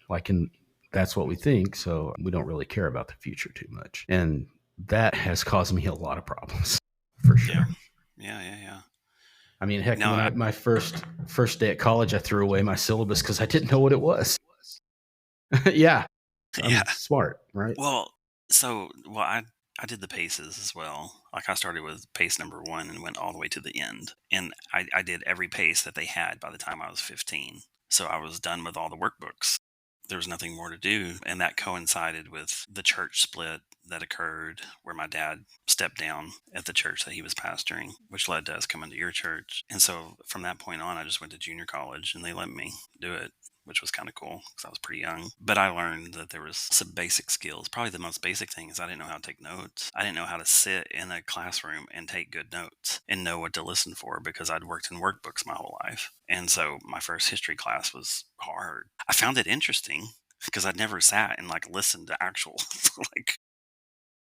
like, in that's what we think. So we don't really care about the future too much. And that has caused me a lot of problems for Yeah. sure. Yeah. Yeah. Yeah. I mean, heck, No. when my first day at college, I threw away my syllabus because I didn't know what it was. Yeah, Yeah. I'm smart, right? Well, so well, I did the paces as well. Like I started with pace number one and went all the way to the end. And I did every pace that they had by the time I was 15. So I was done with all the workbooks. There was nothing more to do. And that coincided with the church split that occurred where my dad stepped down at the church that he was pastoring, which led to us coming to your church. And so from that point on, I just went to junior college and they let me do it, which was kind of cool because I was pretty young. But I learned that there was some basic skills. Probably the most basic thing is I didn't know how to take notes. I didn't know how to sit in a classroom and take good notes and know what to listen for because I'd worked in workbooks my whole life. And so my first history class was hard. I found it interesting because I'd never sat and like listened to actual like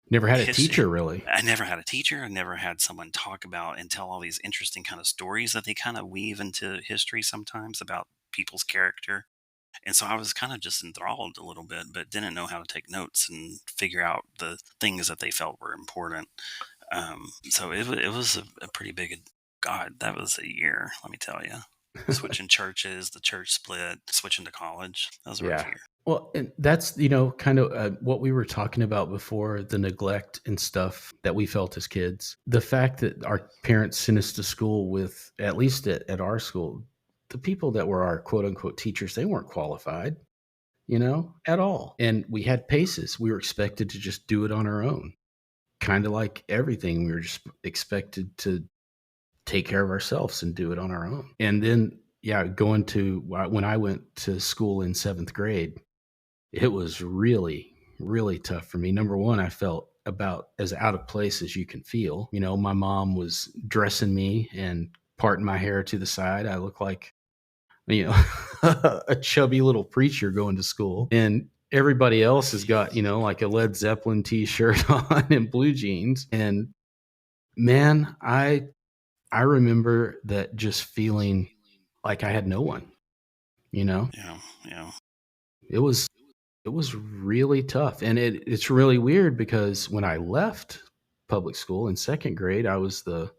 Never had a history. teacher, really. I never had a teacher. I never had someone talk about and tell all these interesting kind of stories that they kind of weave into history sometimes about people's character. And so I was kind of just enthralled a little bit, but didn't know how to take notes and figure out the things that they felt were important. So it was a pretty big, God, that was a year, let me tell you. Switching churches, the church split, switching to college. That was a rough Yeah. year. Well, and that's, kind of what we were talking about before, the neglect and stuff that we felt as kids. The fact that our parents sent us to school with, at least at our school, the people that were our quote unquote teachers, they weren't qualified, at all. And we had paces. We were expected to just do it on our own. Kind of like everything, we were just expected to take care of ourselves and do it on our own. And then, yeah, when I went to school in seventh grade, it was really, really tough for me. Number one, I felt about as out of place as you can feel. My mom was dressing me and parting my hair to the side. I looked like, you know, a chubby little preacher going to school. And everybody else has got, like a Led Zeppelin t-shirt on and blue jeans. And man, I remember that just feeling like I had no one, you know. Yeah, yeah. It was it was really tough. And it's really weird because when I left public school in second grade, I was the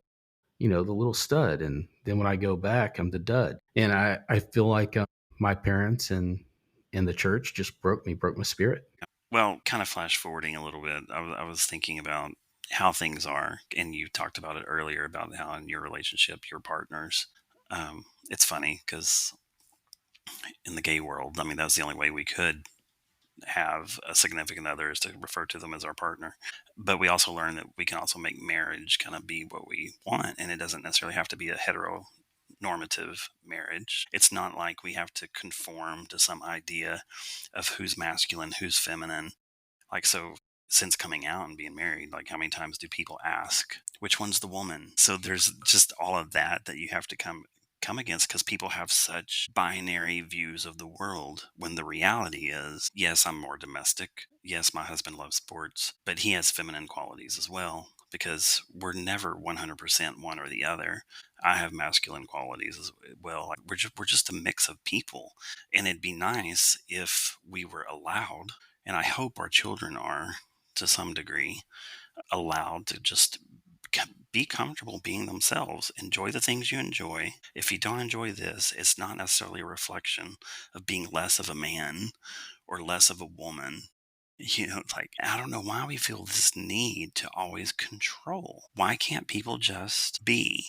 little stud. And then when I go back, I'm the dud. And I feel like my parents and the church just broke my spirit. Well, kind of flash forwarding a little bit, I was thinking about how things are, and you talked about it earlier about how in your relationship, your partners. It's funny because in the gay world, I mean, that's the only way we could have a significant other is to refer to them as our partner. But we also learn that we can also make marriage kind of be what we want, and it doesn't necessarily have to be a heteronormative marriage. It's not like we have to conform to some idea of who's masculine, who's feminine. Like, so since coming out and being married, like, how many times do people ask, which one's the woman? So there's just all of that you have to come against because people have such binary views of the world when the reality is, yes, I'm more domestic. Yes, my husband loves sports, but he has feminine qualities as well because we're never 100% one or the other. I have masculine qualities as well. Like we're just a mix of people, and it'd be nice if we were allowed, and I hope our children are to some degree allowed to just be comfortable being themselves. Enjoy the things you enjoy. If you don't enjoy this, it's not necessarily a reflection of being less of a man or less of a woman. Like, I don't know why we feel this need to always control. Why can't people just be?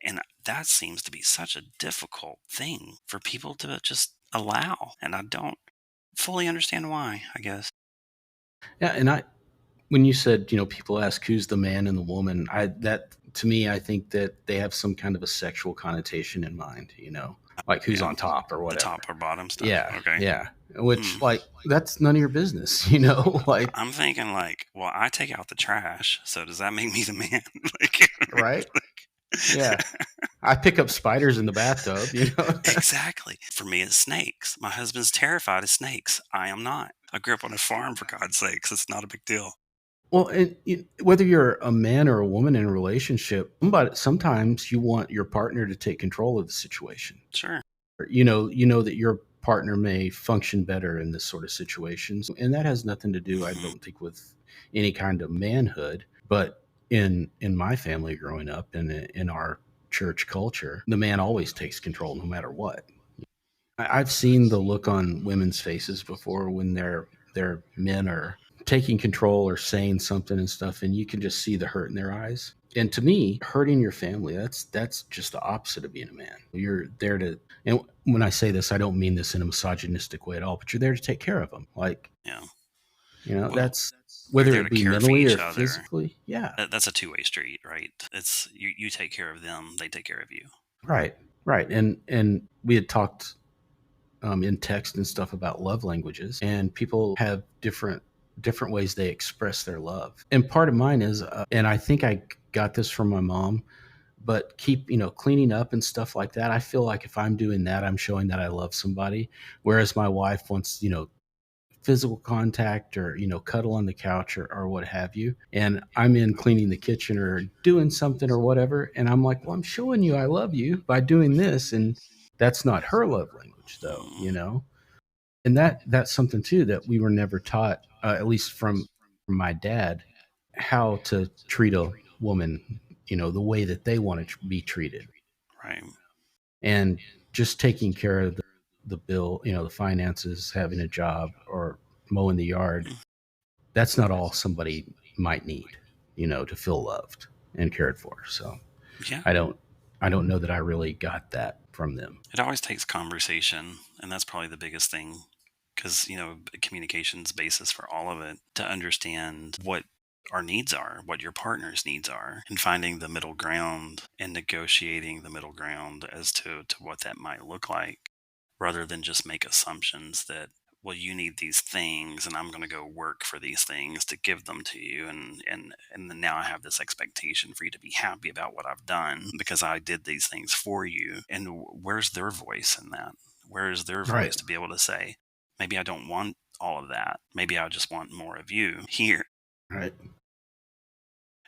And that seems to be such a difficult thing for people to just allow. And I don't fully understand why, I guess. Yeah, and when you said, people ask who's the man and the woman, that to me, I think that they have some kind of a sexual connotation in mind, like who's Yeah. on top or The whatever. top or bottom stuff. Yeah, Okay. yeah. Hmm. Which, like, that's none of your business, like, I'm thinking like, well, I take out the trash, so does that make me the man? Like, right? Yeah. I pick up spiders in the bathtub. exactly. For me, it's snakes. My husband's terrified of snakes. I am not. I grew up on a farm, for God's sakes. It's not a big deal. Well, and whether you're a man or a woman in a relationship, but sometimes you want your partner to take control of the situation. Sure. You know that your partner may function better in this sort of situations, and that has nothing to do, I Hmm. don't think, with any kind of manhood. But in my family growing up and in our church culture, the man always takes control no matter what. I've seen the look on women's faces before when their men are taking control or saying something and stuff, and you can just see the hurt in their eyes. And to me, hurting your family, that's just the opposite of being a man. You're there to, and when I say this, I don't mean this in a misogynistic way at all, but you're there to take care of them. Like, Yeah. Well, that's you're whether there it to be care for mentally or each other. physically. Yeah. That's a two-way street, right? It's you take care of them, they take care of you. Right. Right. And we had talked in text and stuff about love languages, and people have different ways they express their love. And part of mine is, and I think I got this from my mom, but keep cleaning up and stuff like that. I feel like if I'm doing that, I'm showing that I love somebody. Whereas my wife wants physical contact or cuddle on the couch or what have you, and I'm in cleaning the kitchen or doing something or whatever, and I'm like, well, I'm showing you I love you by doing this, and that's not her love language though, Mm, and that's something too that we were never taught, at least from my dad, how to treat a woman, the way that they want to be treated, right. and just taking care of the bill, the finances, having a job, or mowing the yard. That's not all somebody might need, to feel loved and cared for. So Yeah. I don't I don't know that I really got that from them. It always takes conversation, and that's probably the biggest thing because, communication's basis for all of it, to understand what our needs are, what your partner's needs are, and finding the middle ground and negotiating the middle ground as to what that might look like, rather than just make assumptions that, well, you need these things and I'm going to go work for these things to give them to you, and then now I have this expectation for you to be happy about what I've done because I did these things for you. And where's their voice in that? Where is their voice Right. to be able to say, maybe I don't want all of that, maybe I just want more of you here. Right.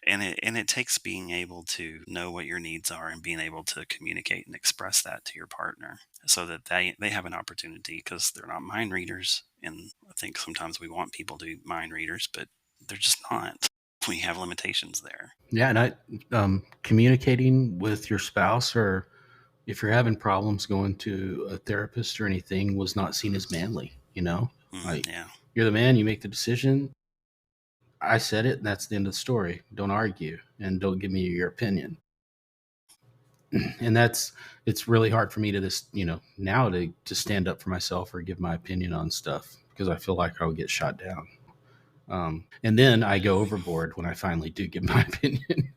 And it takes being able to know what your needs are and being able to communicate and express that to your partner so that they have an opportunity, because they're not mind readers. And I think sometimes we want people to be mind readers, but they're just not. We have limitations there. Yeah, and communicating with your spouse, or if you're having problems going to a therapist or anything, was not seen as manly. Like, Yeah. you're the man, you make the decision. I said it, and that's the end of the story. Don't argue, and don't give me your opinion. And it's really hard for me to this, now to stand up for myself or give my opinion on stuff, because I feel like I'll get shot down. And then I go overboard when I finally do give my opinion.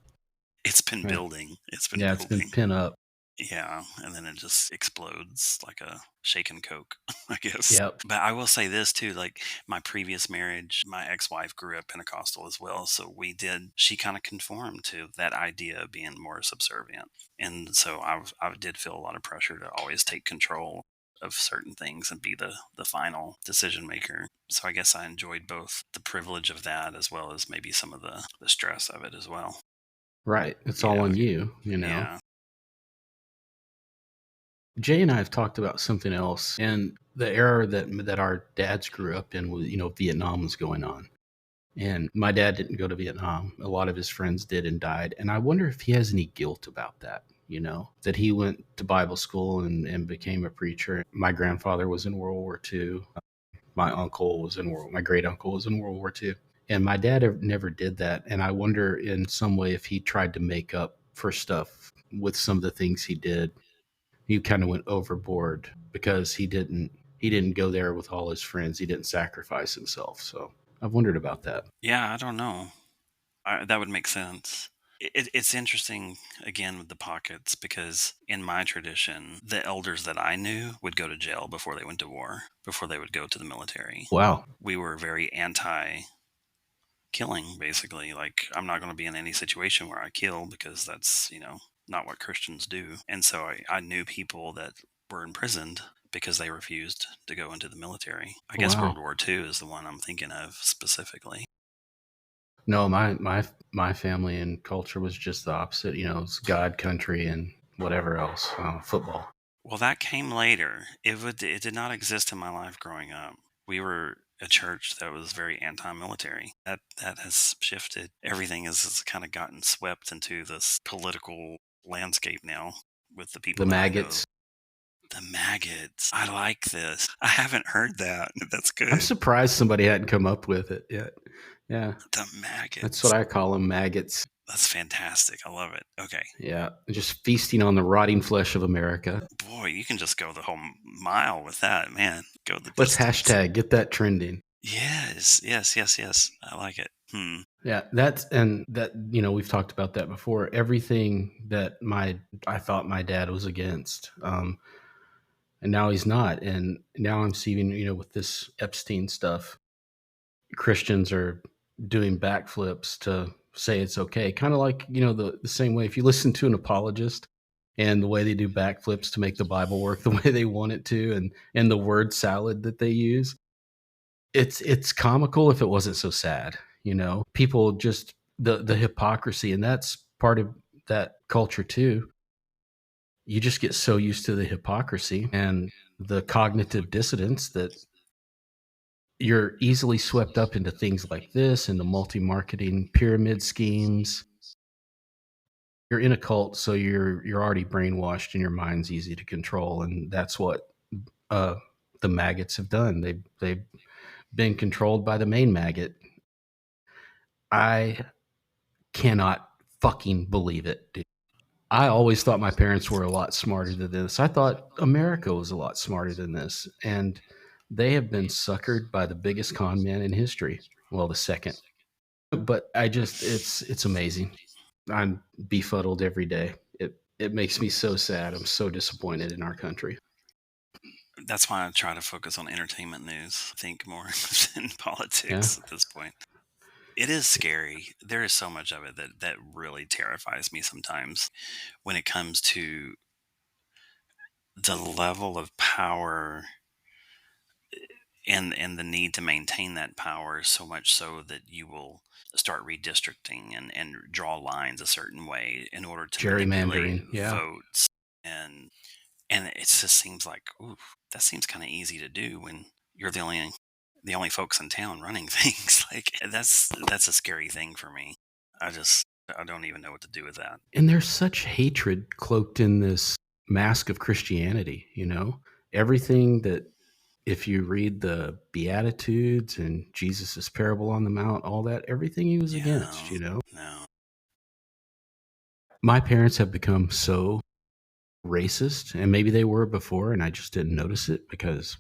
It's been Right. building. It's been Yeah, it's been building. pin up. Yeah, and then it just explodes like a shaken Coke, I guess. Yep. But I will say this too, like my previous marriage, my ex-wife grew up Pentecostal as well, so she kind of conformed to that idea of being more subservient. And so I did feel a lot of pressure to always take control of certain things and be the final decision maker. So I guess I enjoyed both the privilege of that as well as maybe some of the stress of it as well. Right. It's all Yeah, on you. yeah. Jay and I have talked about something else, and the era that our dads grew up in was, Vietnam was going on. And my dad didn't go to Vietnam. A lot of his friends did and died. And I wonder if he has any guilt about that, that he went to Bible school and became a preacher. My grandfather was in World War II. My great uncle was in World War II. And my dad never did that. And I wonder in some way if he tried to make up for stuff with some of the things he did. He kind of went overboard because he didn't go there with all his friends. He didn't sacrifice himself. So I've wondered about that. Yeah, I don't know. That would make sense. It's interesting again with the pockets because in my tradition, the elders that I knew would go to jail before they went to war, before they would go to the military. Wow. We were very anti killing, basically. Like, I'm not going to be in any situation where I kill because that's, not what Christians do. And so I knew people that were imprisoned because they refused to go into the military. I guess Wow. World War II is the one I'm thinking of specifically. No, my family and culture was just the opposite. It's God, country, and whatever else. Football. Well, that came later. It did not exist in my life growing up. We were a church that was very anti-military. That has shifted. Everything has kind of gotten swept into this political landscape now with the people The that I know. maggots. The maggots. I like this. I haven't heard that. That's I'm good. surprised somebody hadn't come up with it yet. Yeah, The that's maggots. what I call them, maggots. That's fantastic. I love it. Okay. Yeah, just feasting on the rotting flesh of America. Boy, you can just go the whole mile with that, man. Go the Let's distance. hashtag get that trending. Yes, yes, yes, yes. I like it. Hmm. Yeah, that's and that we've talked about that before. Everything that my I thought my dad was against, and now he's not. And now I'm seeing with this Epstein stuff, Christians are doing backflips to say it's okay. Kind of like the same way if you listen to an apologist and the way they do backflips to make the Bible work the way they want it to, and the word salad that they use. It's comical if it wasn't so sad. People just the hypocrisy, and that's part of that culture too. You just get so used to the hypocrisy and the cognitive dissonance that you're easily swept up into things like this and the multi-marketing pyramid schemes. You're in a cult, so you're already brainwashed and your mind's easy to control, and that's what uh, the maggots have done. They've been controlled by the main maggot. I cannot fucking believe it, dude. I always thought my parents were a lot smarter than this. I thought America was a lot smarter than this. And they have been suckered by the biggest con man in history. Well, the second. But it's amazing. I'm befuddled every day. It makes me so sad. I'm so disappointed in our country. That's why I try to focus on entertainment news, I think, more than Yeah. politics at this point. It is scary. There is so much of it that really terrifies me sometimes when it comes to the level of power and the need to maintain that power, so much so that you will start redistricting and draw lines a certain way in order to manipulate Gerrymandering. Yeah. votes. And it just seems like, ooh, that seems kind of easy to do when you're the only folks in town running things. Like that's a scary thing for me. I don't even know what to do with that. And there's such hatred cloaked in this mask of Christianity. Everything that if you read the Beatitudes and Jesus's parable on the Mount, all that, everything he was against. Yeah, no, My parents have become so racist, and maybe they were before, and I just didn't notice it because,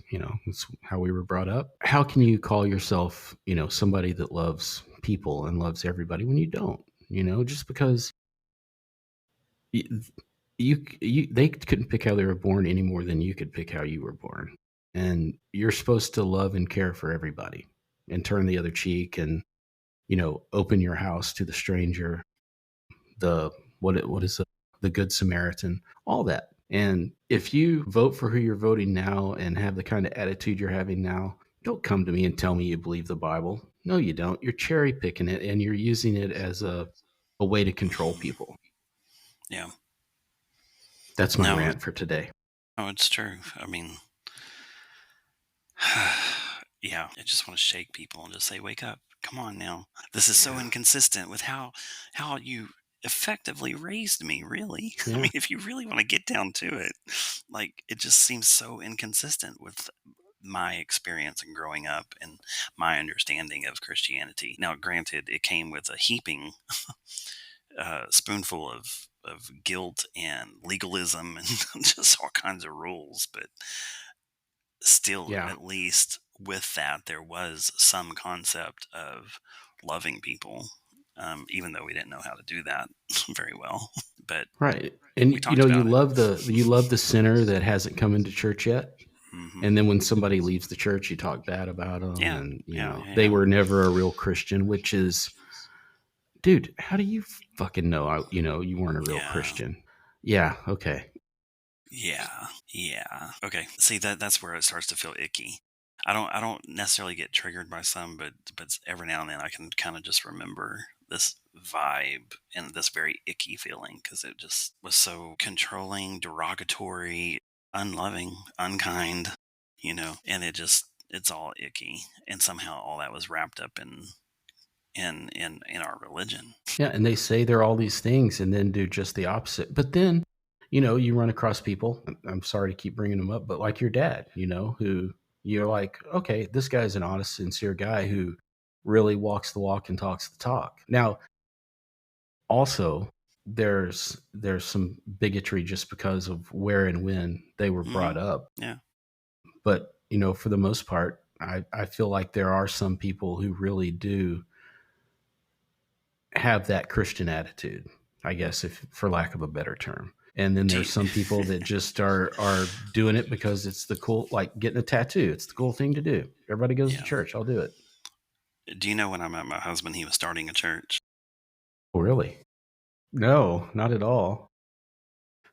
it's how we were brought up. How can you call yourself, somebody that loves people and loves everybody when you don't? Just because you, they couldn't pick how they were born any more than you could pick how you were born. And you're supposed to love and care for everybody and turn the other cheek and, open your house to the stranger, the what is the good Samaritan, all that. And if you vote for who you're voting now and have the kind of attitude you're having now, don't come to me and tell me you believe the Bible. No, you don't. You're cherry picking it and you're using it as a way to control people. yeah, That's my no, rant for today. no, it's true. I mean, yeah, I just want to shake people and just say, "Wake up! Come on now! This is so Yeah. inconsistent with how you effectively raised me. Really, I Yeah. mean, if you really want to get down to it, like it just seems so inconsistent with my experience and growing up and my understanding of Christianity. Now, granted, it came with a heaping spoonful of guilt and legalism and just all kinds of rules, but still, Yeah. at least with that, there was some concept of loving people, even though we didn't know how to do that very well. But Right. we And talked you about it. love the sinner that hasn't come into church yet. Hmm. And then when somebody leaves the church, you talk bad about them Yeah, and yeah, yeah, they yeah, were never a real Christian, which is, dude, how do you fucking know you weren't a real yeah. Christian? Yeah, okay. Yeah, yeah. Okay. See, that's where it starts to feel icky. I don't necessarily get triggered by some, but every now and then I can kind of just remember this vibe and this very icky feeling because it just was so controlling, derogatory, unloving, unkind, and it's all icky. And somehow all that was wrapped up in our religion. Yeah, and they say they're all these things and then do just the opposite. But then, you run across people, I'm sorry to keep bringing them up, but like your dad, who you're like, okay, this guy's an honest, sincere guy who really walks the walk and talks the talk. Now, also, there's some bigotry just because of where and when they were brought Mhm. up. Yeah. But, for the most part, I feel like there are some people who really do have that Christian attitude, I guess, if for lack of a better term. And then Do there's you some people that just are doing it because it's the cool, like getting a tattoo. It's the cool thing to do. Everybody goes to yeah. church. I'll do it. Do you know when I met my husband, he was starting a church? Oh, really? No, not at all.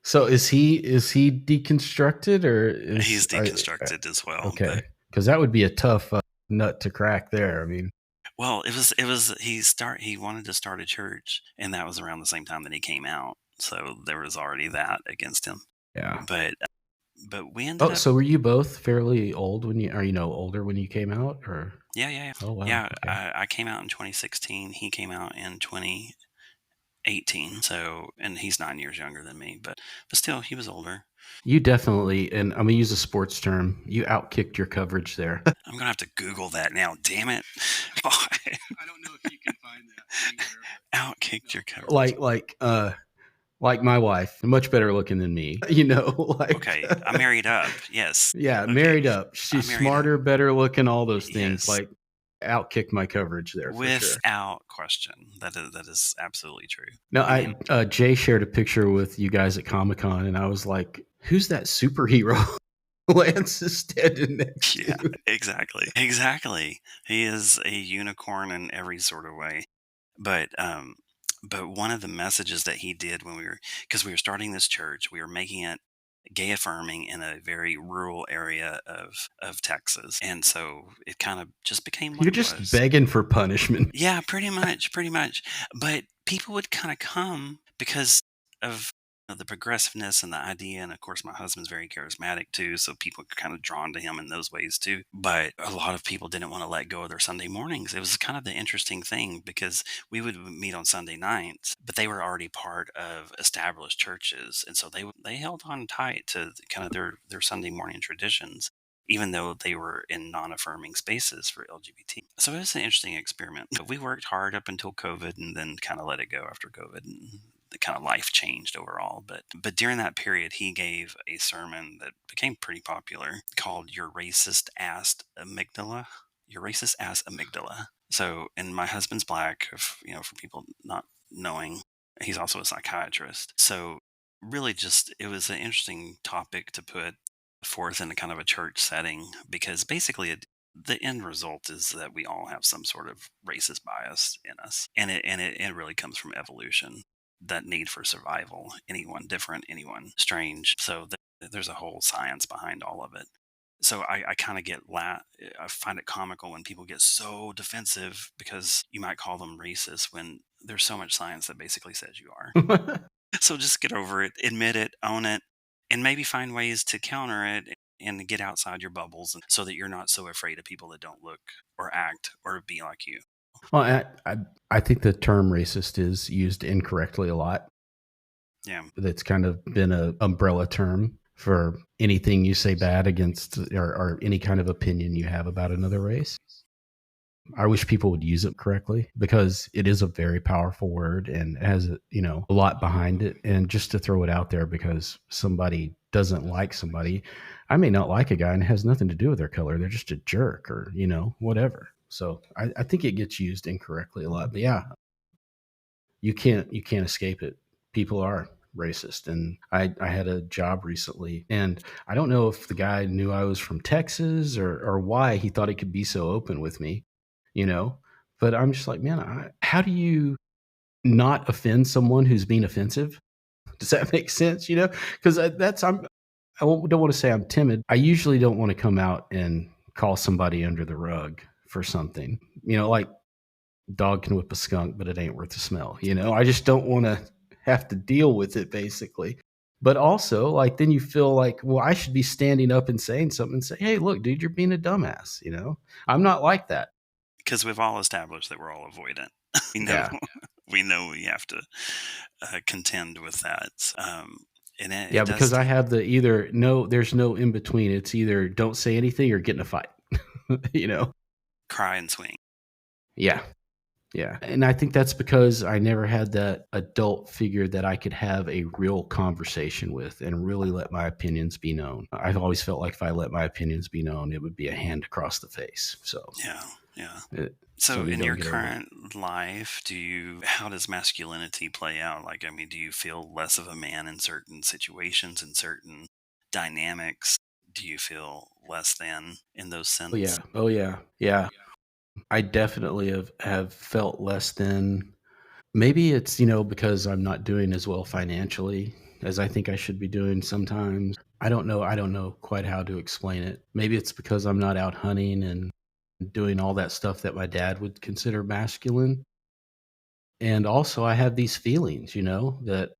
So is he deconstructed or is He's deconstructed as well, but okay? Because that would be a tough nut to crack there. I mean, well, he wanted to start a church, and that was around the same time that he came out, so there was already that against him. yeah. But we ended Oh, up. so were you both fairly old when you are older when you came out or? Yeah, yeah, yeah. Oh wow. Yeah, Okay. I came out in 2016. He came out in 2018. So, and he's 9 years younger than me, but still, he was older. You definitely, and I'm gonna use a sports term. You outkicked your coverage there. I'm gonna have to Google that now. Damn it! I don't know if you can find that anywhere, Outkicked your but coverage. like my wife, much better looking than me. Like Okay, I'm married up. Yes. yeah, Okay, married up. I'm She's married up. smarter, better looking, all those things. Yes, Like outkicked my coverage there for sure. without question. That is absolutely true. No, I mean, Jay shared a picture with you guys at Comic Con, and I was like, "Who's that superhero?" Lance is standing next yeah, to. exactly, exactly. He is a unicorn in every sort of way. But one of the messages that he did when because we were starting this church, we were making it gay affirming in a very rural area of Texas, and so it kind of just became what You're it just was. begging for punishment. Yeah, pretty much, pretty much. But people would kind of come because of the progressiveness and the idea. And of course, my husband's very charismatic too. So people are kind of drawn to him in those ways too. But a lot of people didn't want to let go of their Sunday mornings. It was kind of the interesting thing because we would meet on Sunday nights, but they were already part of established churches. And so they held on tight to kind of their Sunday morning traditions, even though they were in non-affirming spaces for LGBT. So it was an interesting experiment. But we worked hard up until COVID and then kind of let it go after COVID, and the kind of life changed overall. But during that period, he gave a sermon that became pretty popular called Your Racist Ass Amygdala. Your Racist Ass Amygdala. So, and my husband's black, for people not knowing, he's also a psychiatrist. So really just it was an interesting topic to put forth in a kind of a church setting because basically the end result is that we all have some sort of racist bias in us, and it really comes from evolution, that need for survival, anyone different, anyone strange. So there's a whole science behind all of it. So I kind of I find it comical when people get so defensive because you might call them racist when there's so much science that basically says you are. So just get over it, admit it, own it, and maybe find ways to counter it and get outside your bubbles so that you're not so afraid of people that don't look or act or be like you. Well, I think the term racist is used incorrectly a lot. Yeah. That's kind of been a umbrella term for anything you say bad against or any kind of opinion you have about another race. I wish people would use it correctly because it is a very powerful word and has a lot behind it. And just to throw it out there because somebody doesn't like somebody, I may not like a guy and it has nothing to do with their color. They're just a jerk or whatever. So I think it gets used incorrectly a lot. But yeah, you can't escape it. People are racist, and I had a job recently, and I don't know if the guy knew I was from Texas or why he thought he could be so open with me, you know. But I'm just like, man, how do you not offend someone who's being offensive? Does that make sense? Because don't want to say I'm timid. I usually don't want to come out and call somebody under the rug for something. Like dog can whip a skunk, but it ain't worth the smell. I just don't want to have to deal with it basically. But also, like, then you feel like, well, I should be standing up and saying something and say, hey, look, dude, you're being a dumbass. I'm not like that. Because we've all established that we're all avoidant. we know Yeah. we know we have to contend with that. And Yeah. it does Because I have there's no in between. It's either don't say anything or get in a fight, you know? cry and swing. Yeah. Yeah. And I think that's because I never had that adult figure that I could have a real conversation with and really let my opinions be known. I've always felt like if I let my opinions be known, it would be a hand across the face. So Yeah, yeah. it, So something in don't your get over. current life, how does masculinity play out? Like, I mean, do you feel less of a man in certain situations, in certain dynamics? Do you feel less than in those Oh sense? yeah. Oh yeah. Yeah. I definitely have felt less than. Maybe it's, because I'm not doing as well financially as I think I should be doing sometimes. I don't know quite how to explain it. Maybe it's because I'm not out hunting and doing all that stuff that my dad would consider masculine. And also I have these feelings, that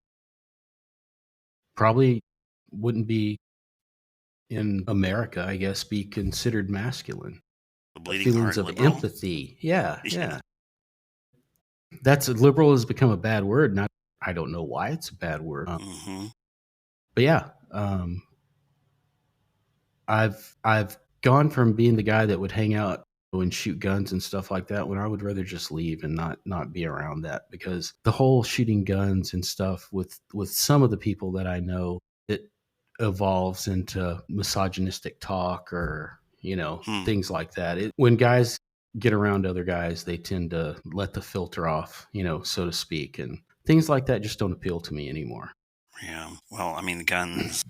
probably wouldn't be in America, I guess, be considered masculine. The bleeding Feelings heart of liberal? empathy. Yeah, Yeah. yeah. That's liberal has become a bad word. Not I don't know why it's a bad word. Hmm. But yeah, I've gone from being the guy that would hang out and shoot guns and stuff like that when I would rather just leave and not be around that, because the whole shooting guns and stuff with some of the people that I know, it evolves into misogynistic talk or Hmm. things like that. When guys get around other guys, they tend to let the filter off, so to speak, and things like that just don't appeal to me anymore. Yeah. Well, I mean, guns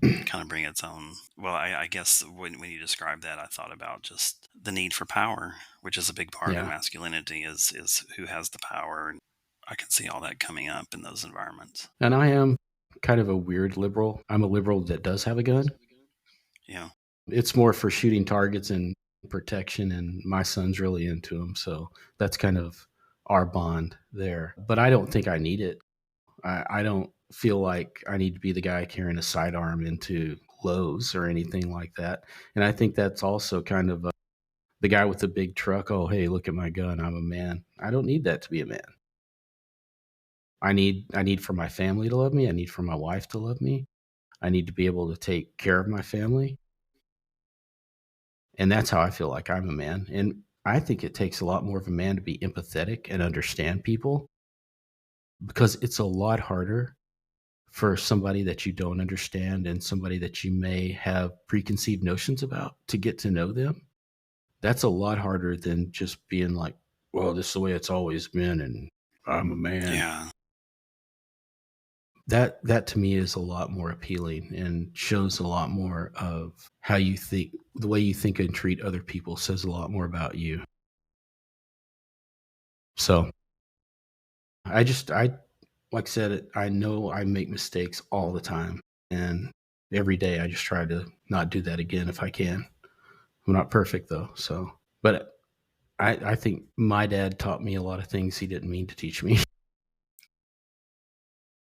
kind of bring its own. Well, I guess when you describe that, I thought about just the need for power, which is a big part of Yeah. masculinity. Is who has the power, and I can see all that coming up in those environments. And I am kind of a weird liberal. I'm a liberal that does have a gun. Yeah. It's more for shooting targets and protection, and my son's really into them. So that's kind of our bond there. But I don't think I need it. I don't feel like I need to be the guy carrying a sidearm into Lowe's or anything like that. And I think that's also kind of the guy with the big truck. Oh, hey, look at my gun. I'm a man. I don't need that to be a man. I need for my family to love me. I need for my wife to love me. I need to be able to take care of my family. And that's how I feel like I'm a man. And I think it takes a lot more of a man to be empathetic and understand people, because it's a lot harder for somebody that you don't understand and somebody that you may have preconceived notions about to get to know them. That's a lot harder than just being like, well, this is the way it's always been and I'm a man. Yeah. That to me is a lot more appealing and shows a lot more of how you think. The way you think and treat other people says a lot more about you. So I like I said, I know I make mistakes all the time, and every day I just try to not do that again if I can. I'm not perfect though, so but I think my dad taught me a lot of things he didn't mean to teach me.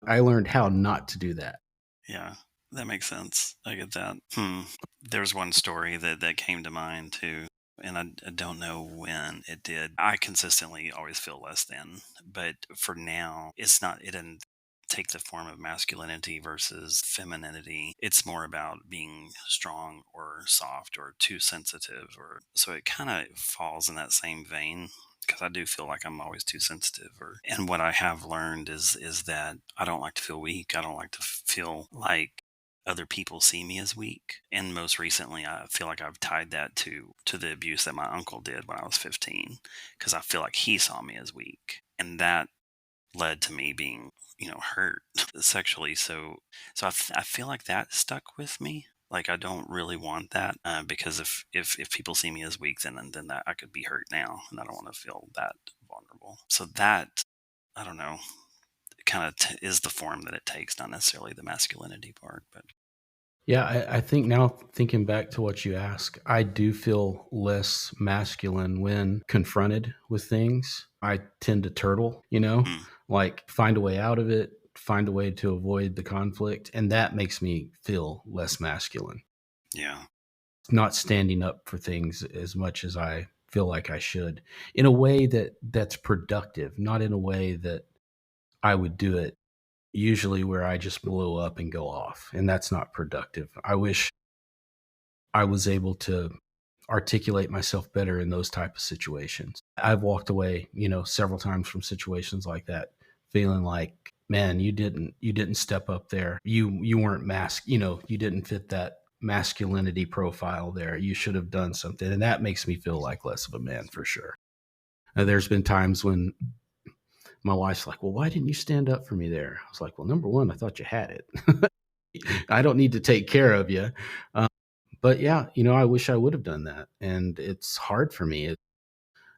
I learned how not to do that. Yeah. That makes sense. I get that. Hmm. There's one story that came to mind too, and I don't know when it did. I consistently always feel less than, but for now, it's not. It didn't take the form of masculinity versus femininity. It's more about being strong or soft or too sensitive, or so it kind of falls in that same vein. Because I do feel like I'm always too sensitive, and what I have learned is that I don't like to feel weak. I don't like to feel like other people see me as weak. And most recently, I feel like I've tied that to the abuse that my uncle did when I was 15, because I feel like he saw me as weak, and that led to me being, hurt sexually. So I feel like that stuck with me. Like, I don't really want that, because if people see me as weak, then that I could be hurt now, and I don't want to feel that vulnerable. So that, I don't know, kind of is the form that it takes, not necessarily the masculinity part, but Yeah, I think now thinking back to what you ask, I do feel less masculine when confronted with things. I tend to turtle, mm, like find a way out of it, find a way to avoid the conflict. And that makes me feel less masculine. yeah, Not standing up for things as much as I feel like I should, in a way that's productive, not in a way that I would do it usually where I just blow up and go off. And that's not productive. I wish I was able to articulate myself better in those type of situations. I've walked away, several times from situations like that, feeling like, man, you didn't step up there. You weren't you didn't fit that masculinity profile there. You should have done something. And that makes me feel like less of a man for sure. There's been times when my wife's like, well, why didn't you stand up for me there? I was like, well, number one, I thought you had it. I don't need to take care of you. But yeah, I wish I would have done that. And it's hard for me.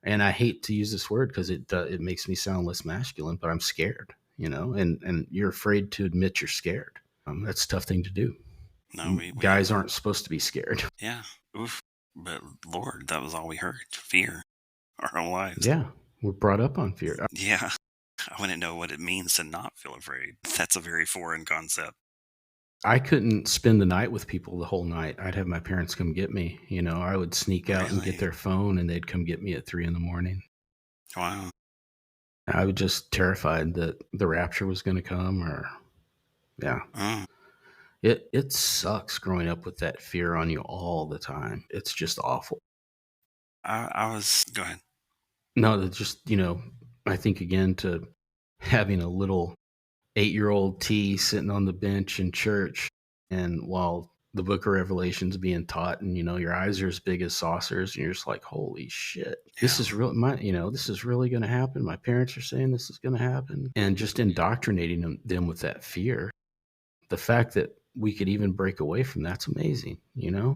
And I hate to use this word because it makes me sound less masculine, but I'm scared, and you're afraid to admit you're scared. That's a tough thing to do. No, we Guys aren't supposed to be scared. Yeah. Oof. But Lord, that was all we heard. Fear our whole lives. Yeah. We're brought up on fear. Yeah. I wouldn't know what it means to not feel afraid. That's a very foreign concept. I couldn't spend the night with people the whole night. I'd have my parents come get me. I would sneak out and Really? get their phone and they'd come get me at 3 a.m. Wow. I was just terrified that the rapture was going to come yeah. Oh, It sucks growing up with that fear on you all the time. It's just awful. I was. Go ahead. No, that just, I think again to having a little 8-year-old T sitting on the bench in church, and while the book of Revelation's being taught, and your eyes are as big as saucers, and you're just like, holy shit, this Yeah. is real. This is really going to happen. My parents are saying this is going to happen, and just indoctrinating them with that fear. The fact that we could even break away from that's amazing. Yeah.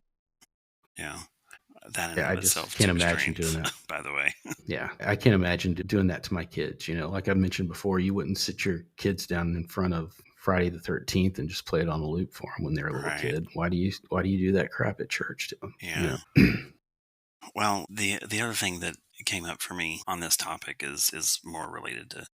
That in Yeah, and I of just itself can't took imagine strength, doing that. by the way. Yeah, I can't imagine doing that to my kids. Like I mentioned before, you wouldn't sit your kids down in front of Friday the 13th and just play it on a loop for them when they're a little Right. kid. Why do you do that crap at church to them? Yeah. Well, the other thing that came up for me on this topic is more related to,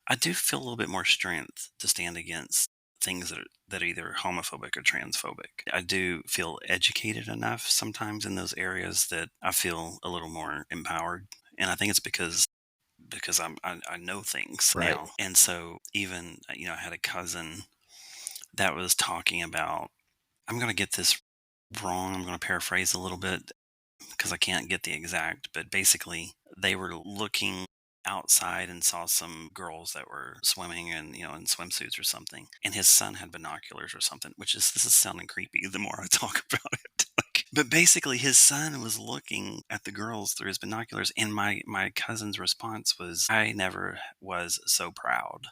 I do feel a little bit more strength to stand against things that are either homophobic or transphobic. I do feel educated enough sometimes in those areas that I feel a little more empowered, and I think it's because I know things Right. now, and so even I had a cousin that was talking about. I'm going to get this wrong. I'm going to paraphrase a little bit because I can't get the exact, but basically they were looking outside and saw some girls that were swimming and in swimsuits or something, and his son had binoculars or something, which is, this is sounding creepy the more I talk about it. But basically his son was looking at the girls through his binoculars, and my cousin's response was, I never was so proud.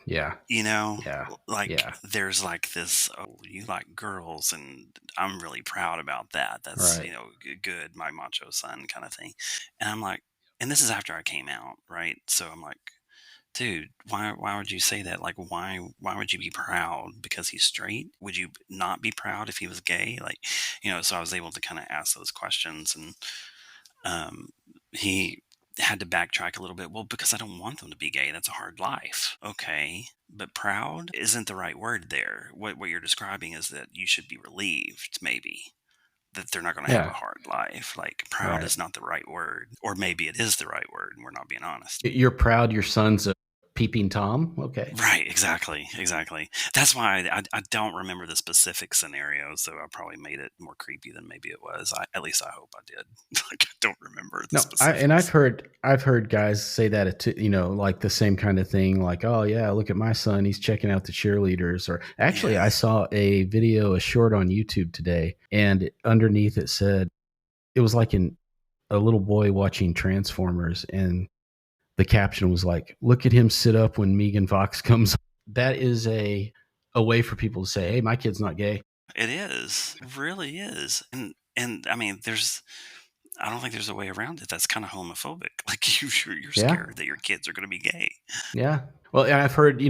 Yeah. Yeah. Like Yeah. there's like this, oh, you like girls, and I'm really proud about that. That's, Right. good, my macho son kind of thing. And I'm like, and this is after I came out, right? So I'm like, dude, why would you say that? Like, why would you be proud because he's straight? Would you not be proud if he was gay? Like, so I was able to kind of ask those questions, and he had to backtrack a little bit. Well, because I don't want them to be gay. That's a hard life. Okay. But proud isn't the right word there. What you're describing is that you should be relieved, maybe, that they're not going to have Yeah. a hard life. Like, proud Right. is not the right word. Or maybe it is the right word, and we're not being honest. You're proud your son's a peeping Tom? Okay. Right, exactly. That's why I don't remember the specific scenario, so I probably made it more creepy than maybe it was. At least I hope I did. Like, I don't remember the No, specifics. I've heard guys say that like the same kind of thing. Like, oh yeah, look at my son, he's checking out the cheerleaders. Or actually, Yeah. I saw a short on YouTube today, and underneath it said it was like a little boy watching Transformers, and the caption was like, "Look at him sit up when Megan Fox comes." That is a way for people to say, "Hey, my kid's not gay." It is. It really is. And I mean, I don't think there's a way around it. That's kind of homophobic. Like, you're Yeah. scared that your kids are going to be gay. Yeah. Well, and I've heard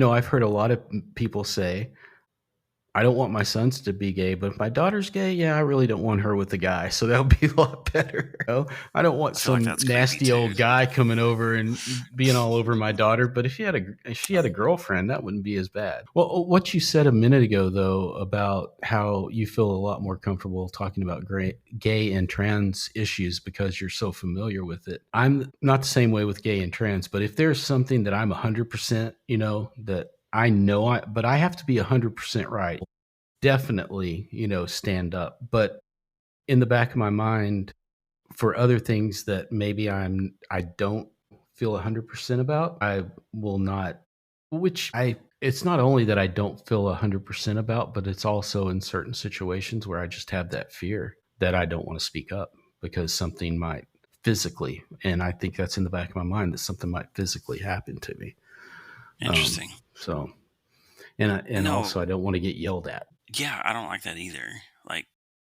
a lot of people say, I don't want my sons to be gay, but if my daughter's gay, yeah, I really don't want her with a guy. So that would be a lot better. I don't want I feel like some that's creepy nasty too. old guy coming over and being all over my daughter. But if she had a girlfriend, that wouldn't be as bad. Well, what you said a minute ago, though, about how you feel a lot more comfortable talking about gay and trans issues because you're so familiar with it. I'm not the same way with gay and trans, but if there's something that I'm 100%, that but I have to be 100% right. Definitely, stand up. But in the back of my mind, for other things that maybe I don't feel 100% about, I will not, which I it's not only that I don't feel 100% about, but it's also in certain situations where I just have that fear that I don't want to speak up because something might physically, and I think that's in the back of my mind, that something might physically happen to me. Interesting. So, You and know, also I don't want to get yelled at. yeah, I don't like that either. Like,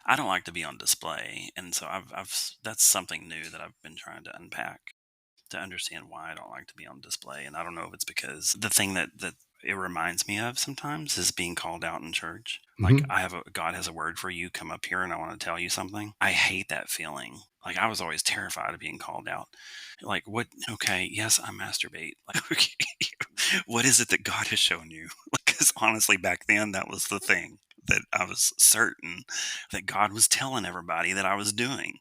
I don't like to be on display, and so that's something new that I've been trying to unpack to understand why I don't like to be on display. And I don't know if it's because the thing that it reminds me of sometimes is being called out in church. Like, Hmm. God has a word for you. Come up here, and I want to tell you something. I hate that feeling. Like, I was always terrified of being called out. Like, what? Okay, yes, I masturbate. Like, okay, what is it that God has shown you? Because honestly, back then, that was the thing that I was certain that God was telling everybody that I was doing.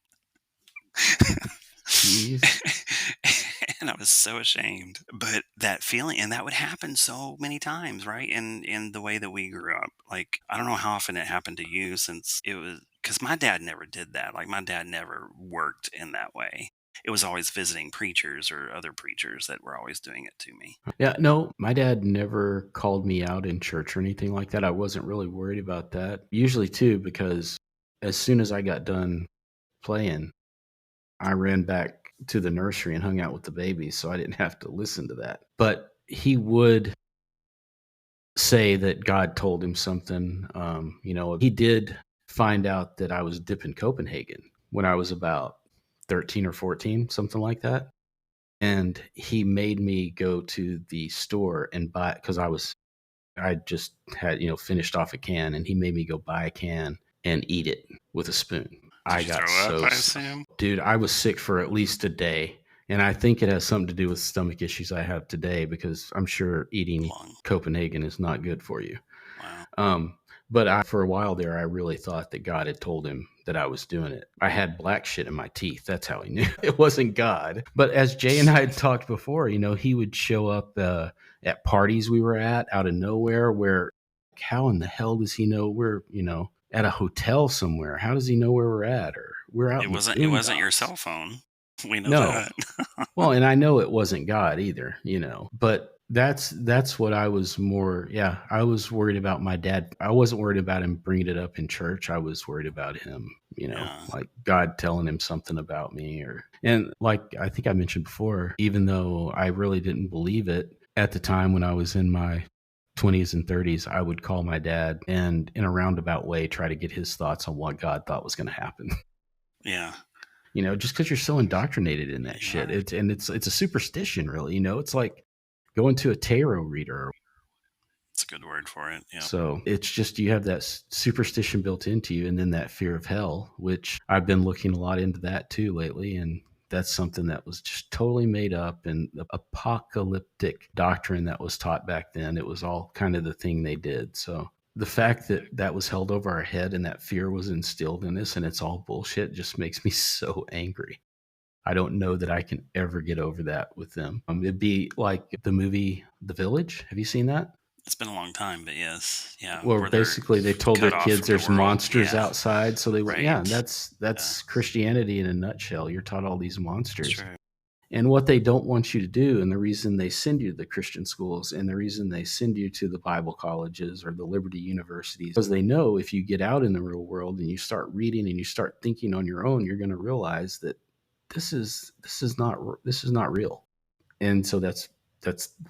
Jeez. And I was so ashamed. But that feeling, and that would happen so many times, right? In the way that we grew up. Like, I don't know how often it happened to you, since it was because my dad never did that. Like, my dad never worked in that way. It was always visiting preachers or other preachers that were always doing it to me. Yeah, no, my dad never called me out in church or anything like that. I wasn't really worried about that. Usually, too, because as soon as I got done playing, I ran back to the nursery and hung out with the babies, so I didn't have to listen to that. But he would say that God told him something. He did find out that I was dipping Copenhagen when I was about 13 or 14, something like that. And he made me go to the store and buy, because I just had, finished off a can, and he made me go buy a can and eat it with a spoon. Did I you got throw up, so I sick. assume? Dude, I was sick for at least a day. And I think it has something to do with stomach issues I have today, because I'm sure eating Lung. Copenhagen is not good for you. Wow. Um, but for a while there, I really thought that God had told him that I was doing it. I had black shit in my teeth. That's how he knew it wasn't God. But as Jay and I had talked before, he would show up at parties we were at out of nowhere, where how in the hell does he know we're, at a hotel somewhere? How does he know where we're at? Or we're out It in the wasn't your boondocks. cell phone. We know No. that. Well, and I know it wasn't God either, but that's what I was more, yeah, I was worried about my dad. I wasn't worried about him bringing it up in church. I was worried about him, Yeah. like God telling him something about me, and like I think I mentioned before, even though I really didn't believe it at the time when I was in my 20s and 30s, I would call my dad and in a roundabout way try to get his thoughts on what God thought was going to happen. Yeah. Just because you're so indoctrinated in that You shit. are. It's a superstition, really. It's like going to a tarot reader. It's a good word for it. Yeah. So it's just you have that superstition built into you, and then that fear of hell, which I've been looking a lot into that too lately, and that's something that was just totally made up and the apocalyptic doctrine that was taught back then. It was all kind of the thing they did. So the fact that that was held over our head and that fear was instilled in us and it's all bullshit just makes me so angry. I don't know that I can ever get over that with them. It'd be like the movie The Village. Have you seen that? It's been a long time, but yes. Yeah. Where Where they're basically they told their cut off kids from the there's world. monsters Yeah. outside, so they went, yeah, Right. and that's Christianity in a nutshell. You're taught all these It's monsters. true. And what they don't want you to do, and the reason they send you to the Christian schools and the reason they send you to the Bible colleges or the Liberty universities, because they know if you get out in the real world and you start reading and you start thinking on your own, you're going to realize that this is not real. And so that's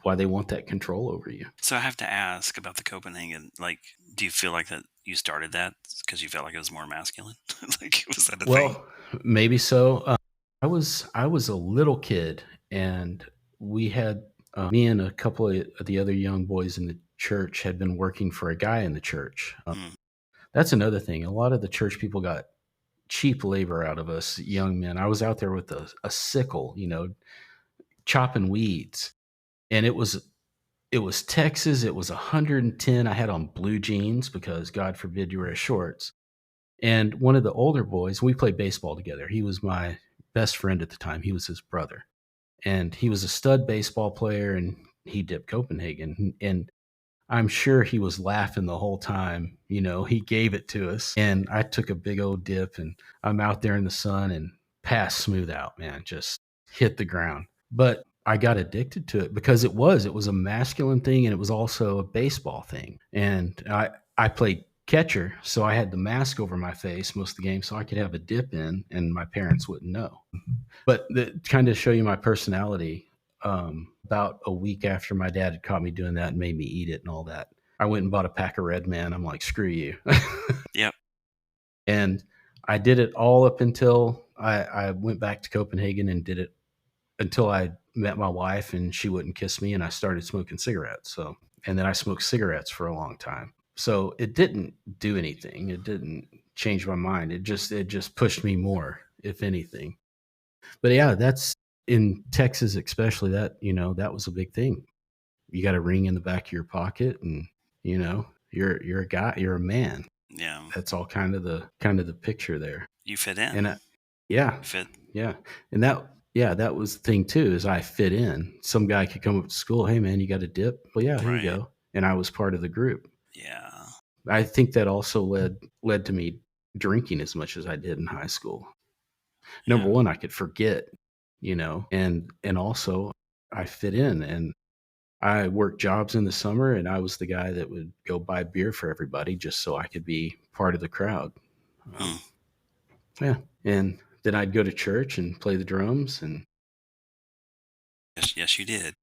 why they want that control over you. So I have to ask about the Copenhagen. Like, do you feel like that you started that because you felt like it was more masculine? Like, was that a thing? Well, maybe so. I was a little kid, and we had me and a couple of the other young boys in the church had been working for a guy in the church. Mm. That's another thing. A lot of the church people got cheap labor out of us young men. I was out there with a sickle, chopping weeds, and it was Texas. It was 110. I had on blue jeans because God forbid you wear shorts. And one of the older boys, we played baseball together. He was my best friend at the time. He was his brother. And he was a stud baseball player and he dipped Copenhagen. And I'm sure he was laughing the whole time. He gave it to us. And I took a big old dip and I'm out there in the sun and pass smooth out, man, just hit the ground. But I got addicted to it because it was a masculine thing, and it was also a baseball thing. And I played catcher, so I had the mask over my face most of the game so I could have a dip in and my parents wouldn't know. But kind of show you my personality, about a week after my dad had caught me doing that and made me eat it and all that, I went and bought a pack of Red Man. I'm like, screw you. Yep. And I did it all up until I went back to Copenhagen and did it until I met my wife and she wouldn't kiss me and I started smoking cigarettes. So, and then I smoked cigarettes for a long time. So it didn't do anything. It didn't change my mind. It just pushed me more, if anything. But yeah, that's in Texas, especially that was a big thing. You got a ring in the back of your pocket and, you're a guy, you're a man. Yeah. That's all kind of the picture there. You fit And in. yeah, Fit. yeah. And that was the thing too, is I fit in. Some guy could come up to school, hey man, you got a dip? Well, yeah, here you Right. go. And I was part of the group. Yeah. I think that also led to me drinking as much as I did in high school. Number Yeah. one, I could forget, and also I fit in, and I worked jobs in the summer, and I was the guy that would go buy beer for everybody just so I could be part of the crowd. Hmm. Um, yeah, and then I'd go to church and play the drums, and Yes, yes, you did.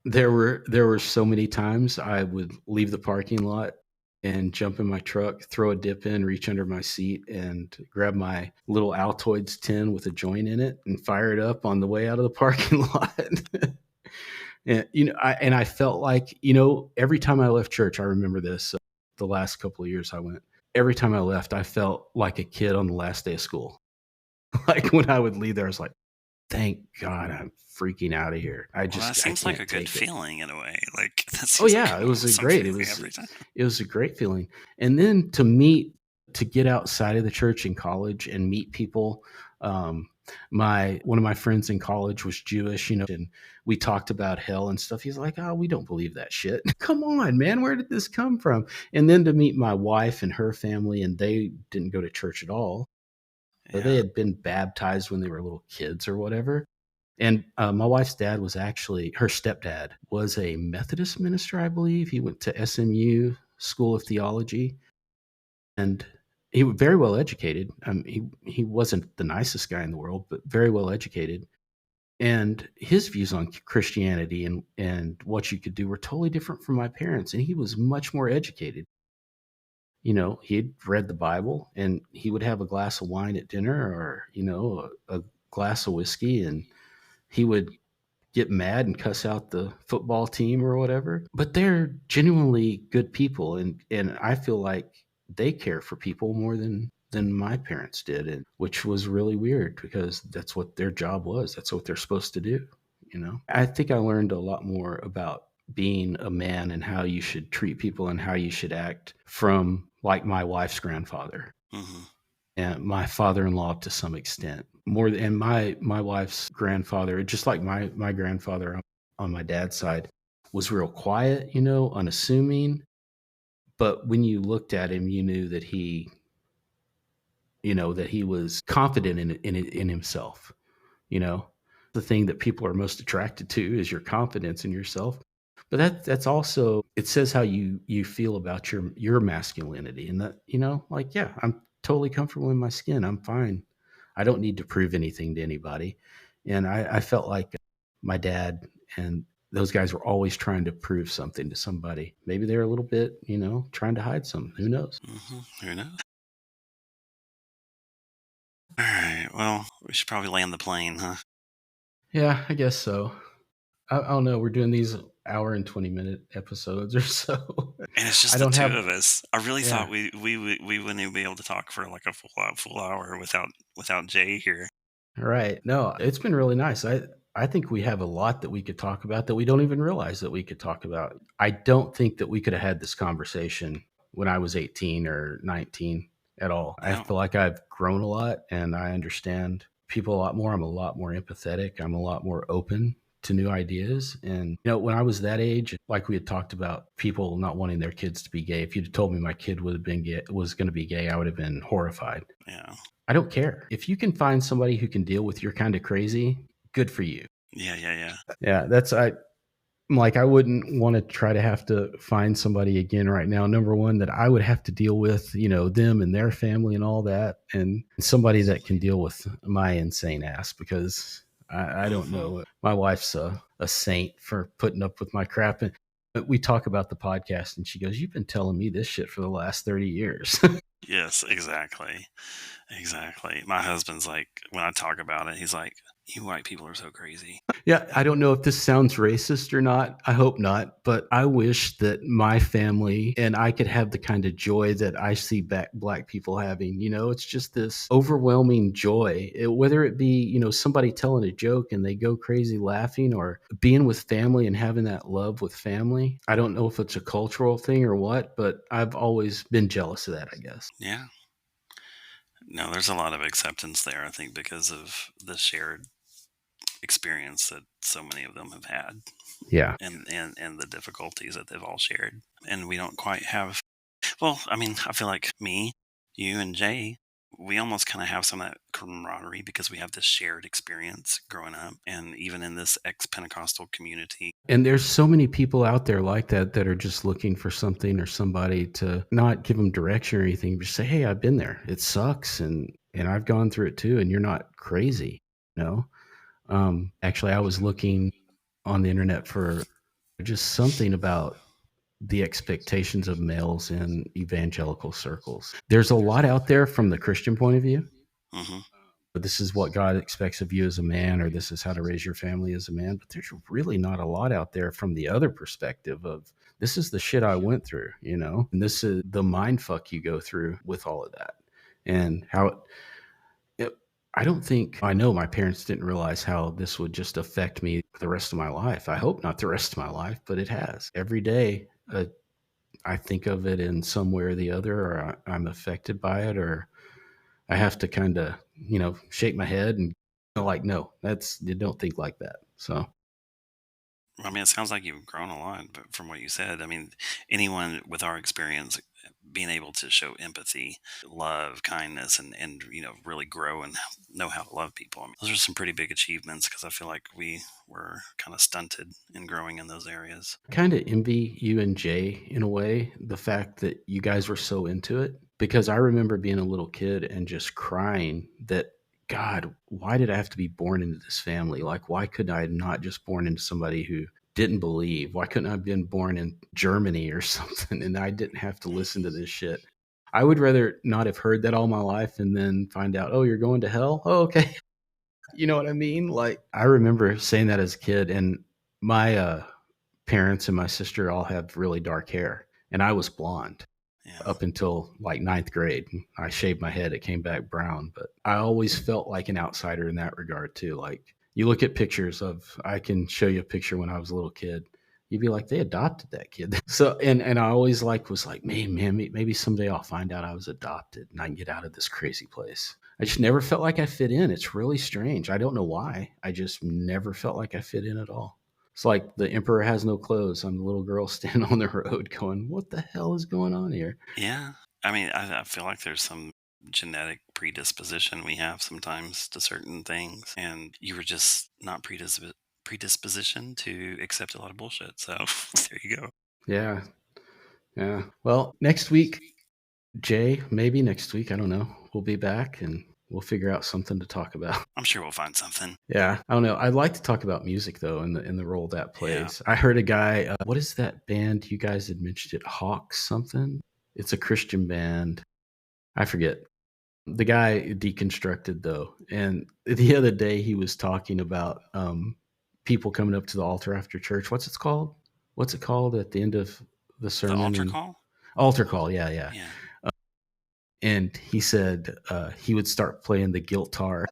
there were so many times I would leave the parking lot and jump in my truck, throw a dip in, reach under my seat, and grab my little Altoids tin with a joint in it and fire it up on the way out of the parking lot. And I felt like, every time I left church, I remember this. The last couple of years I went, every time I left, I felt like a kid on the last day of school. Like when I would leave there, I was like, thank God I'm freaking out of here. Well, that I seems like a can't good take it. feeling in a way. Like that Oh seems like yeah, a wholesome it feeling was every time. it was a great feeling. And then to get outside of the church in college and meet people. Um, my one of my friends in college was Jewish, and we talked about hell and stuff. He's like, "Oh, we don't believe that shit." Come on, man, where did this come from? And then to meet my wife and her family, and they didn't go to church at all. They Yeah. had been baptized when they were little kids or whatever. And my wife's dad was actually, her stepdad was a Methodist minister, I believe. He went to SMU School of Theology, and he was very well educated. He wasn't the nicest guy in the world, but very well educated. And his views on Christianity and what you could do were totally different from my parents. And he was much more educated. He'd read the Bible, and he would have a glass of wine at dinner, or a glass of whiskey, and he would get mad and cuss out the football team or whatever. But they're genuinely good people, and I feel like they care for people more than my parents did, and which was really weird because that's what their job was. That's what they're supposed to do. I think I learned a lot more about being a man and how you should treat people and how you should act from like my wife's grandfather Hmm. and my father-in-law to some extent more than, and my wife's grandfather, just like my grandfather on my dad's side, was real quiet, unassuming. But when you looked at him, you knew that he was confident in himself. The thing that people are most attracted to is your confidence in yourself. But that's also, it says how you feel about your masculinity, and that, like, yeah, I'm totally comfortable in my skin. I'm fine. I don't need to prove anything to anybody. And I felt like my dad and those guys were always trying to prove something to somebody. Maybe they're a little bit, trying to hide something. Who knows? Who knows? All right. Well, we should probably land the plane, huh? Yeah, I guess so. I don't know. We're doing these hour and 20-minute episodes or so. And it's I just the don't two have, of us. I really thought yeah, we wouldn't be able to talk for like a full hour without Jay here. right. No, it's been really nice. I think we have a lot that we could talk about that we don't even realize that we could talk about. I don't think that we could have had this conversation when I was 18 or 19 at all. I No. feel like I've grown a lot and I understand people a lot more. I'm a lot more empathetic. I'm a lot more open to new ideas. And, when I was that age, like we had talked about people not wanting their kids to be gay, if you'd told me my kid would have been gay, was going to be gay, I would have been horrified. Yeah. I don't care. If you can find somebody who can deal with your kind of crazy, good for you. Yeah. Yeah, that's I wouldn't want to try to have to find somebody again right now. Number one, that I would have to deal with, them and their family and all that, and somebody that can deal with my insane ass, because I don't Hmm. know. My wife's a saint for putting up with my crap. And we talk about the podcast, and she goes, "You've been telling me this shit for the last 30 years." Yes, exactly. Exactly. My husband's like, when I talk about it, he's like, "You white people are so crazy." Yeah, I don't know if this sounds racist or not. I hope not, but I wish that my family and I could have the kind of joy that I see black people having. It's just this overwhelming joy, whether it be, somebody telling a joke and they go crazy laughing, or being with family and having that love with family. I don't know if it's a cultural thing or what, but I've always been jealous of that, I guess. Yeah. No, there's a lot of acceptance there, I think, because of the shared experience that so many of them have had, Yeah. and the difficulties that they've all shared. And we don't quite have, well, I mean, I feel like me, you, and Jay, we almost kind of have some of that camaraderie because we have this shared experience growing up, and even in this ex-Pentecostal community. And there's so many people out there like that are just looking for something or somebody to not give them direction or anything, but just say, "Hey, I've been there. It sucks, and I've gone through it too, and you're not crazy." You know. Actually, I was looking on the internet for just something about the expectations of males in evangelical circles. There's a lot out there from the Christian point of view. Hmm. But this is what God expects of you as a man, or this is how to raise your family as a man. But there's really not a lot out there from the other perspective of, this is the shit I went through, and this is the mind fuck you go through with all of that. And how I don't think, I know my parents didn't realize how this would just affect me the rest of my life. I hope not the rest of my life, but it has. Every day, I think of it in some way or the other, or I'm affected by it, or I have to kind of, shake my head and like, no, you don't think like that. So I mean, it sounds like you've grown a lot, but from what you said, I mean, anyone with our experience being able to show empathy, love, kindness, and really grow and know how to love people. I mean, those are some pretty big achievements because I feel like we were kind of stunted in growing in those areas. I kind of envy you and Jay in a way, the fact that you guys were so into it, because I remember being a little kid and just crying that, God, why did I have to be born into this family? Like, why could I not just born into somebody who didn't believe? Why couldn't I have been born in Germany or something and I didn't have to listen to this shit? I would rather not have heard that all my life and then find out, oh, you're going to hell? Oh, okay. You know what I mean? Like, I remember saying that as a kid, and my parents and my sister all have really dark hair, and I was blonde Yeah. up until like ninth grade. I shaved my head, it came back brown, but I always felt like an outsider in that regard too. Like, you look at pictures I can show you a picture when I was a little kid. You'd be like, they adopted that kid. So, and I always was like, man, maybe someday I'll find out I was adopted and I can get out of this crazy place. I just never felt like I fit in. It's really strange. I don't know why. I just never felt like I fit in at all. It's like the emperor has no clothes. I'm the little girl standing on the road going, what the hell is going on here? Yeah. I mean, I feel like there's some genetic predisposition we have sometimes to certain things, and you were just not predispositioned to accept a lot of bullshit. So there you go. Yeah. Yeah. Well, next week, Jay, maybe next week, I don't know. We'll be back and we'll figure out something to talk about. I'm sure we'll find something. Yeah. I don't know. I'd like to talk about music though, in the role that Yeah. plays. I heard a guy, what is that band? You guys had mentioned it, Hawk something. It's a Christian band. I forget. The guy deconstructed though, and the other day he was talking about people coming up to the altar after church. What's it called? What's it called at the end of the The sermon? altar And call? altar call, yeah, yeah. Yeah. And he said he would start playing the guitar.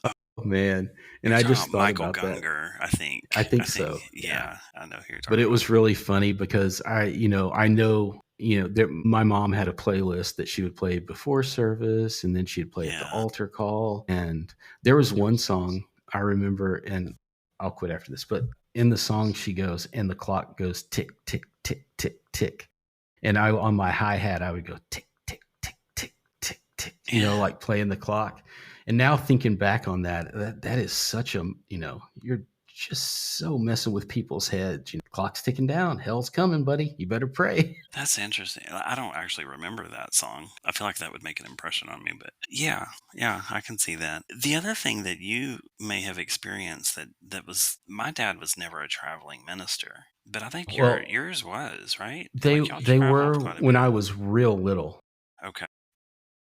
Oh man, and You're I talking just about thought Michael about that. Gungor, I I think. think so. Yeah. Yeah, I know who you're But talking it about. was really funny because I know, that my mom had a playlist that she would play before service and then she'd play at the Yeah. altar call. And there was one song I remember, and I'll quit after this, but in the song she goes, and the clock goes tick, tick, tick, tick, tick. And on my hi hat, I would go tick, tick, tick, tick, tick. Yeah, like playing the clock. And now thinking back on that, that is such a, you're just so messing with people's heads. Clock's ticking down. Hell's coming, buddy. You better pray. that's interesting. I don't actually remember that song. I feel like that would make an impression on me, but yeah, yeah, I can see that. The other thing that you may have experienced that was my dad was never a traveling minister, but I think Well, yours was, right? they Like y'all they traveled were quite a when I bit. was real little. Okay.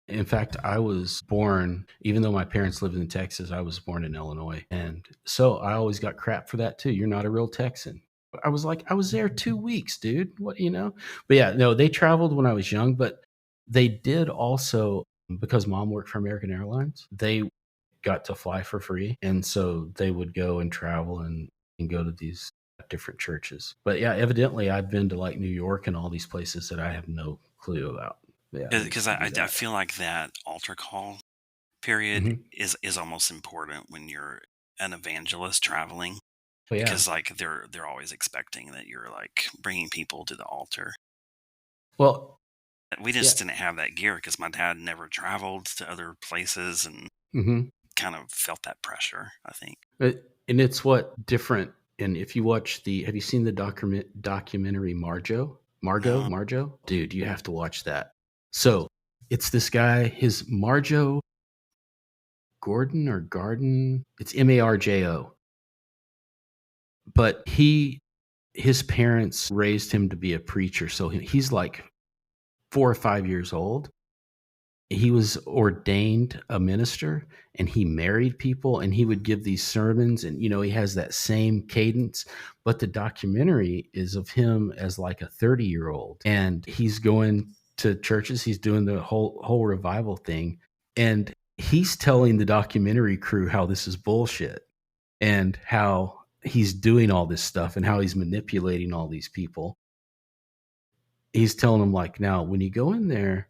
In fact, I was born, even though my parents lived in Texas, I was born in Illinois. And so I always got crap for that too. You're not a real Texan. I was like, I was there 2 weeks, dude. What? But yeah, no, they traveled when I was young, but they did also, because mom worked for American Airlines, they got to fly for free. And so they would go and travel and go to these different churches. But yeah, evidently I've been to like New York and all these places that I have no clue about. Yeah, they Because used to do I that. feel like that altar call period Hmm. is almost important when you're an evangelist traveling, But yeah. because like they're always expecting that you're like bringing people to the altar. Well, We yeah. just didn't have that gear because my dad never traveled to other places and Hmm. kind of felt that pressure, I think. And it's what different. And if you watch have you seen the documentary No. Marjo? Dude, you have to watch that. So it's this guy, his Marjo Gordon or Garden. It's Marjo. But his parents raised him to be a preacher. So he's like 4 or 5 years old. He was ordained a minister, and he married people, and he would give these sermons, and he has that same cadence. But the documentary is of him as like a 30-year-old, and he's going to churches, he's doing the whole revival thing, and he's telling the documentary crew how this is bullshit, and how he's doing all this stuff, and how he's manipulating all these people. He's telling them, like, now when you go in there,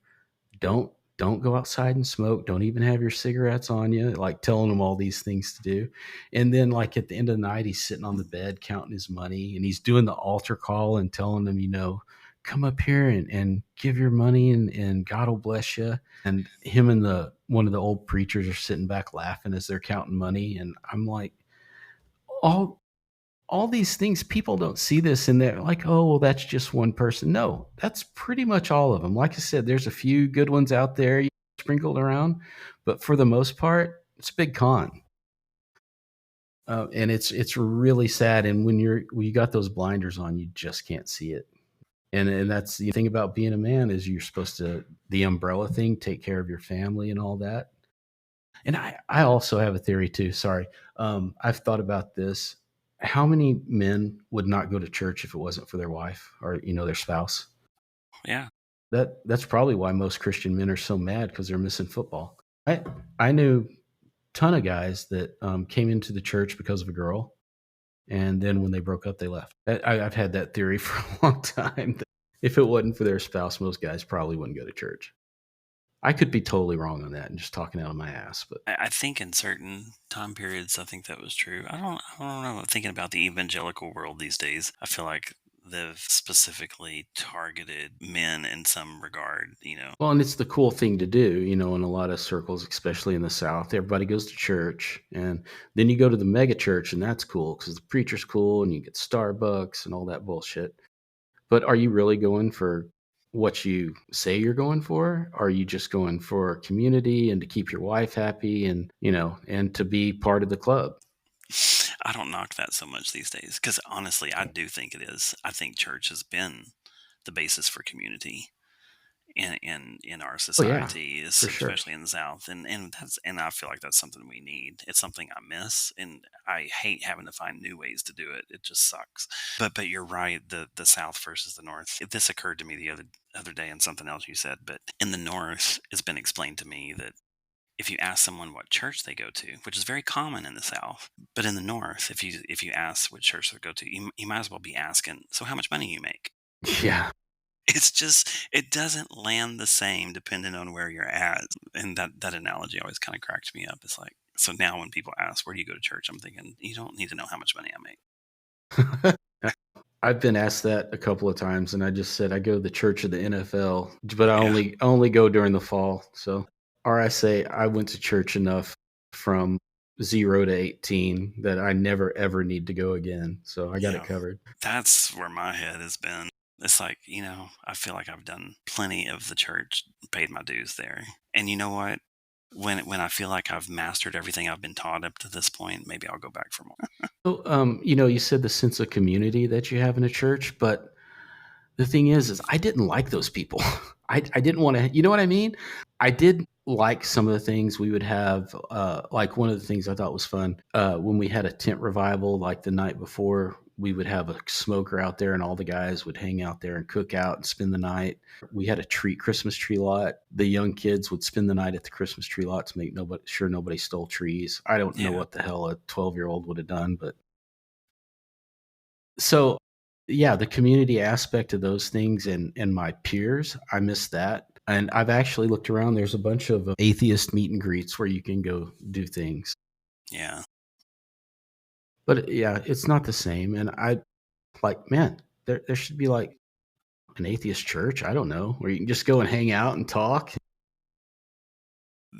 don't don't go outside and smoke, don't even have your cigarettes on you, like telling him all these things to do. And then, like, at the end of the night, he's sitting on the bed counting his money, and he's doing the altar call and telling them, come up here and give your money, and God will bless you. And him and the one of the old preachers are sitting back laughing as they're counting money, and I'm like, all these things, people don't see this, and they're like, oh, well, that's just one person. No, that's pretty much all of them. Like I said, there's a few good ones out there sprinkled around, but for the most part, it's a big con. And it's really sad. And when you got those blinders on, you just can't see it. And that's the thing about being a man, is you're supposed to, the umbrella thing, take care of your family and all that. And I also have a theory too. Sorry. I've thought about this. How many men would not go to church if it wasn't for their wife or, their spouse? Yeah. That's probably why most Christian men are so mad, because they're missing football. I knew a ton of guys that came into the church because of a girl, and then when they broke up, they left. I've had that theory for a long time. That if it wasn't for their spouse, most guys probably wouldn't go to church. I could be totally wrong on that and just talking out of my ass, but I think in certain time periods, I think that was true. I don't know. Thinking about the evangelical world these days, I feel like they've specifically targeted men in some regard. well, and it's the cool thing to do, in a lot of circles, especially in the South. Everybody goes to church, and then you go to the mega church, and that's cool because the preacher's cool, and you get Starbucks and all that bullshit. But are you really going for what you say you're going for? Are you just going for community and to keep your wife happy, and to be part of the club? I don't knock that so much these days because honestly, I do think it is. I think church has been the basis for community in our Oh yeah, society, for sure. especially in the South, and I feel like that's something we need. It's something I miss, and I hate having to find new ways to do it. It just sucks. But you're right. The South versus the North. This occurred to me the other day in something else you said. But in the North, it's been explained to me that if you ask someone what church they go to, which is very common in the South, but in the North, if you ask what church they go to, you might as well be asking, so how much money you make? Yeah. It's just it doesn't land the same depending on where you're at, and that analogy always kind of cracks me up. It's like, so now when people ask, "Where do you go to church?" I'm thinking, you don't need to know how much money I make. I've been asked that a couple of times, and I just said I go to the church of the NFL, but I Yeah. only go during the fall. So or I say I went to church enough from 0 to 18 that I never ever need to go again. So I got it Yeah. covered. That's where my head has been. It's like, I feel like I've done plenty of the church, paid my dues there. And you know what? When I feel like I've mastered everything I've been taught up to this point, maybe I'll go back for more. So, you said the sense of community that you have in a church, but the thing is I didn't like those people. I didn't want to, you know what I mean? I did like some of the things we would have. Like one of the things I thought was fun when we had a tent revival, like the night before, we would have a smoker out there and all the guys would hang out there and cook out and spend the night. We had a Christmas tree lot. The young kids would spend the night at the Christmas tree lot to make sure nobody stole trees. I don't know Yeah. what the hell a 12-year-old would have done, but so, yeah, the community aspect of those things and my peers, I miss that. And I've actually looked around. There's a bunch of atheist meet and greets where you can go do things. Yeah. But yeah, it's not the same. And I like, man, there should be like an atheist church. I don't know, where you can just go and hang out and talk.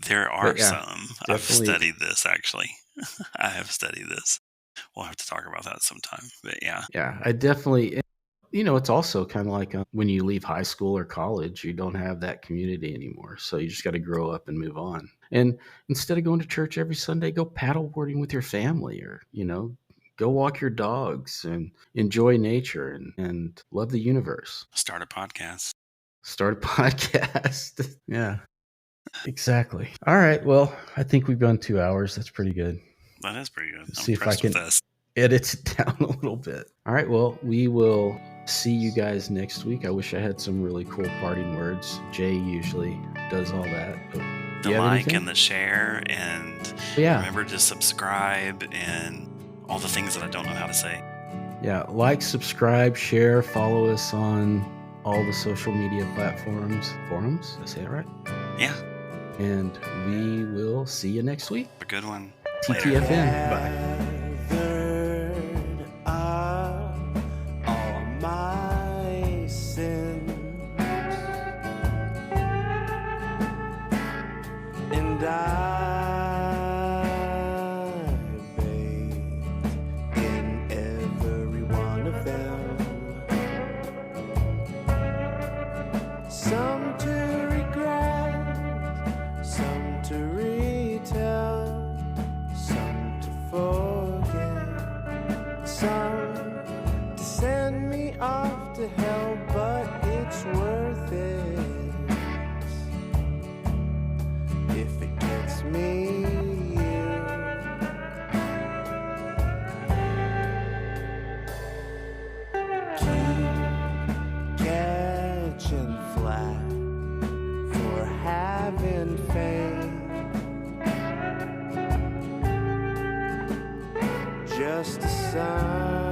There are But yeah, some. I've definitely. studied this actually. I have studied this. We'll have to talk about that sometime. But yeah. Yeah, I definitely. It's also kind of like when you leave high school or college, you don't have that community anymore. So you just got to grow up and move on. And instead of going to church every Sunday, go paddleboarding with your family or, go walk your dogs and enjoy nature and love the universe. Start a podcast. Start a podcast. Yeah, exactly. All right. Well, I think we've gone 2 hours. That's pretty good. That is pretty good. Let's I'm see if I impressed with can this. edit it down a little bit. All right. Well, we will see you guys next week. I wish I had some really cool parting words. Jay usually does all that. But The like and the share, and remember to subscribe and all the things that I don't know how to say. Yeah. Like, subscribe, share, follow us on all the social media platforms. Forums? Did I say it right? Yeah. And we will see you next week. A good one. TTFN. Bye. Some to regret, some to retell, some to forget, some to send me off to hell, but it's worth it if it gets me having faith, just a sign.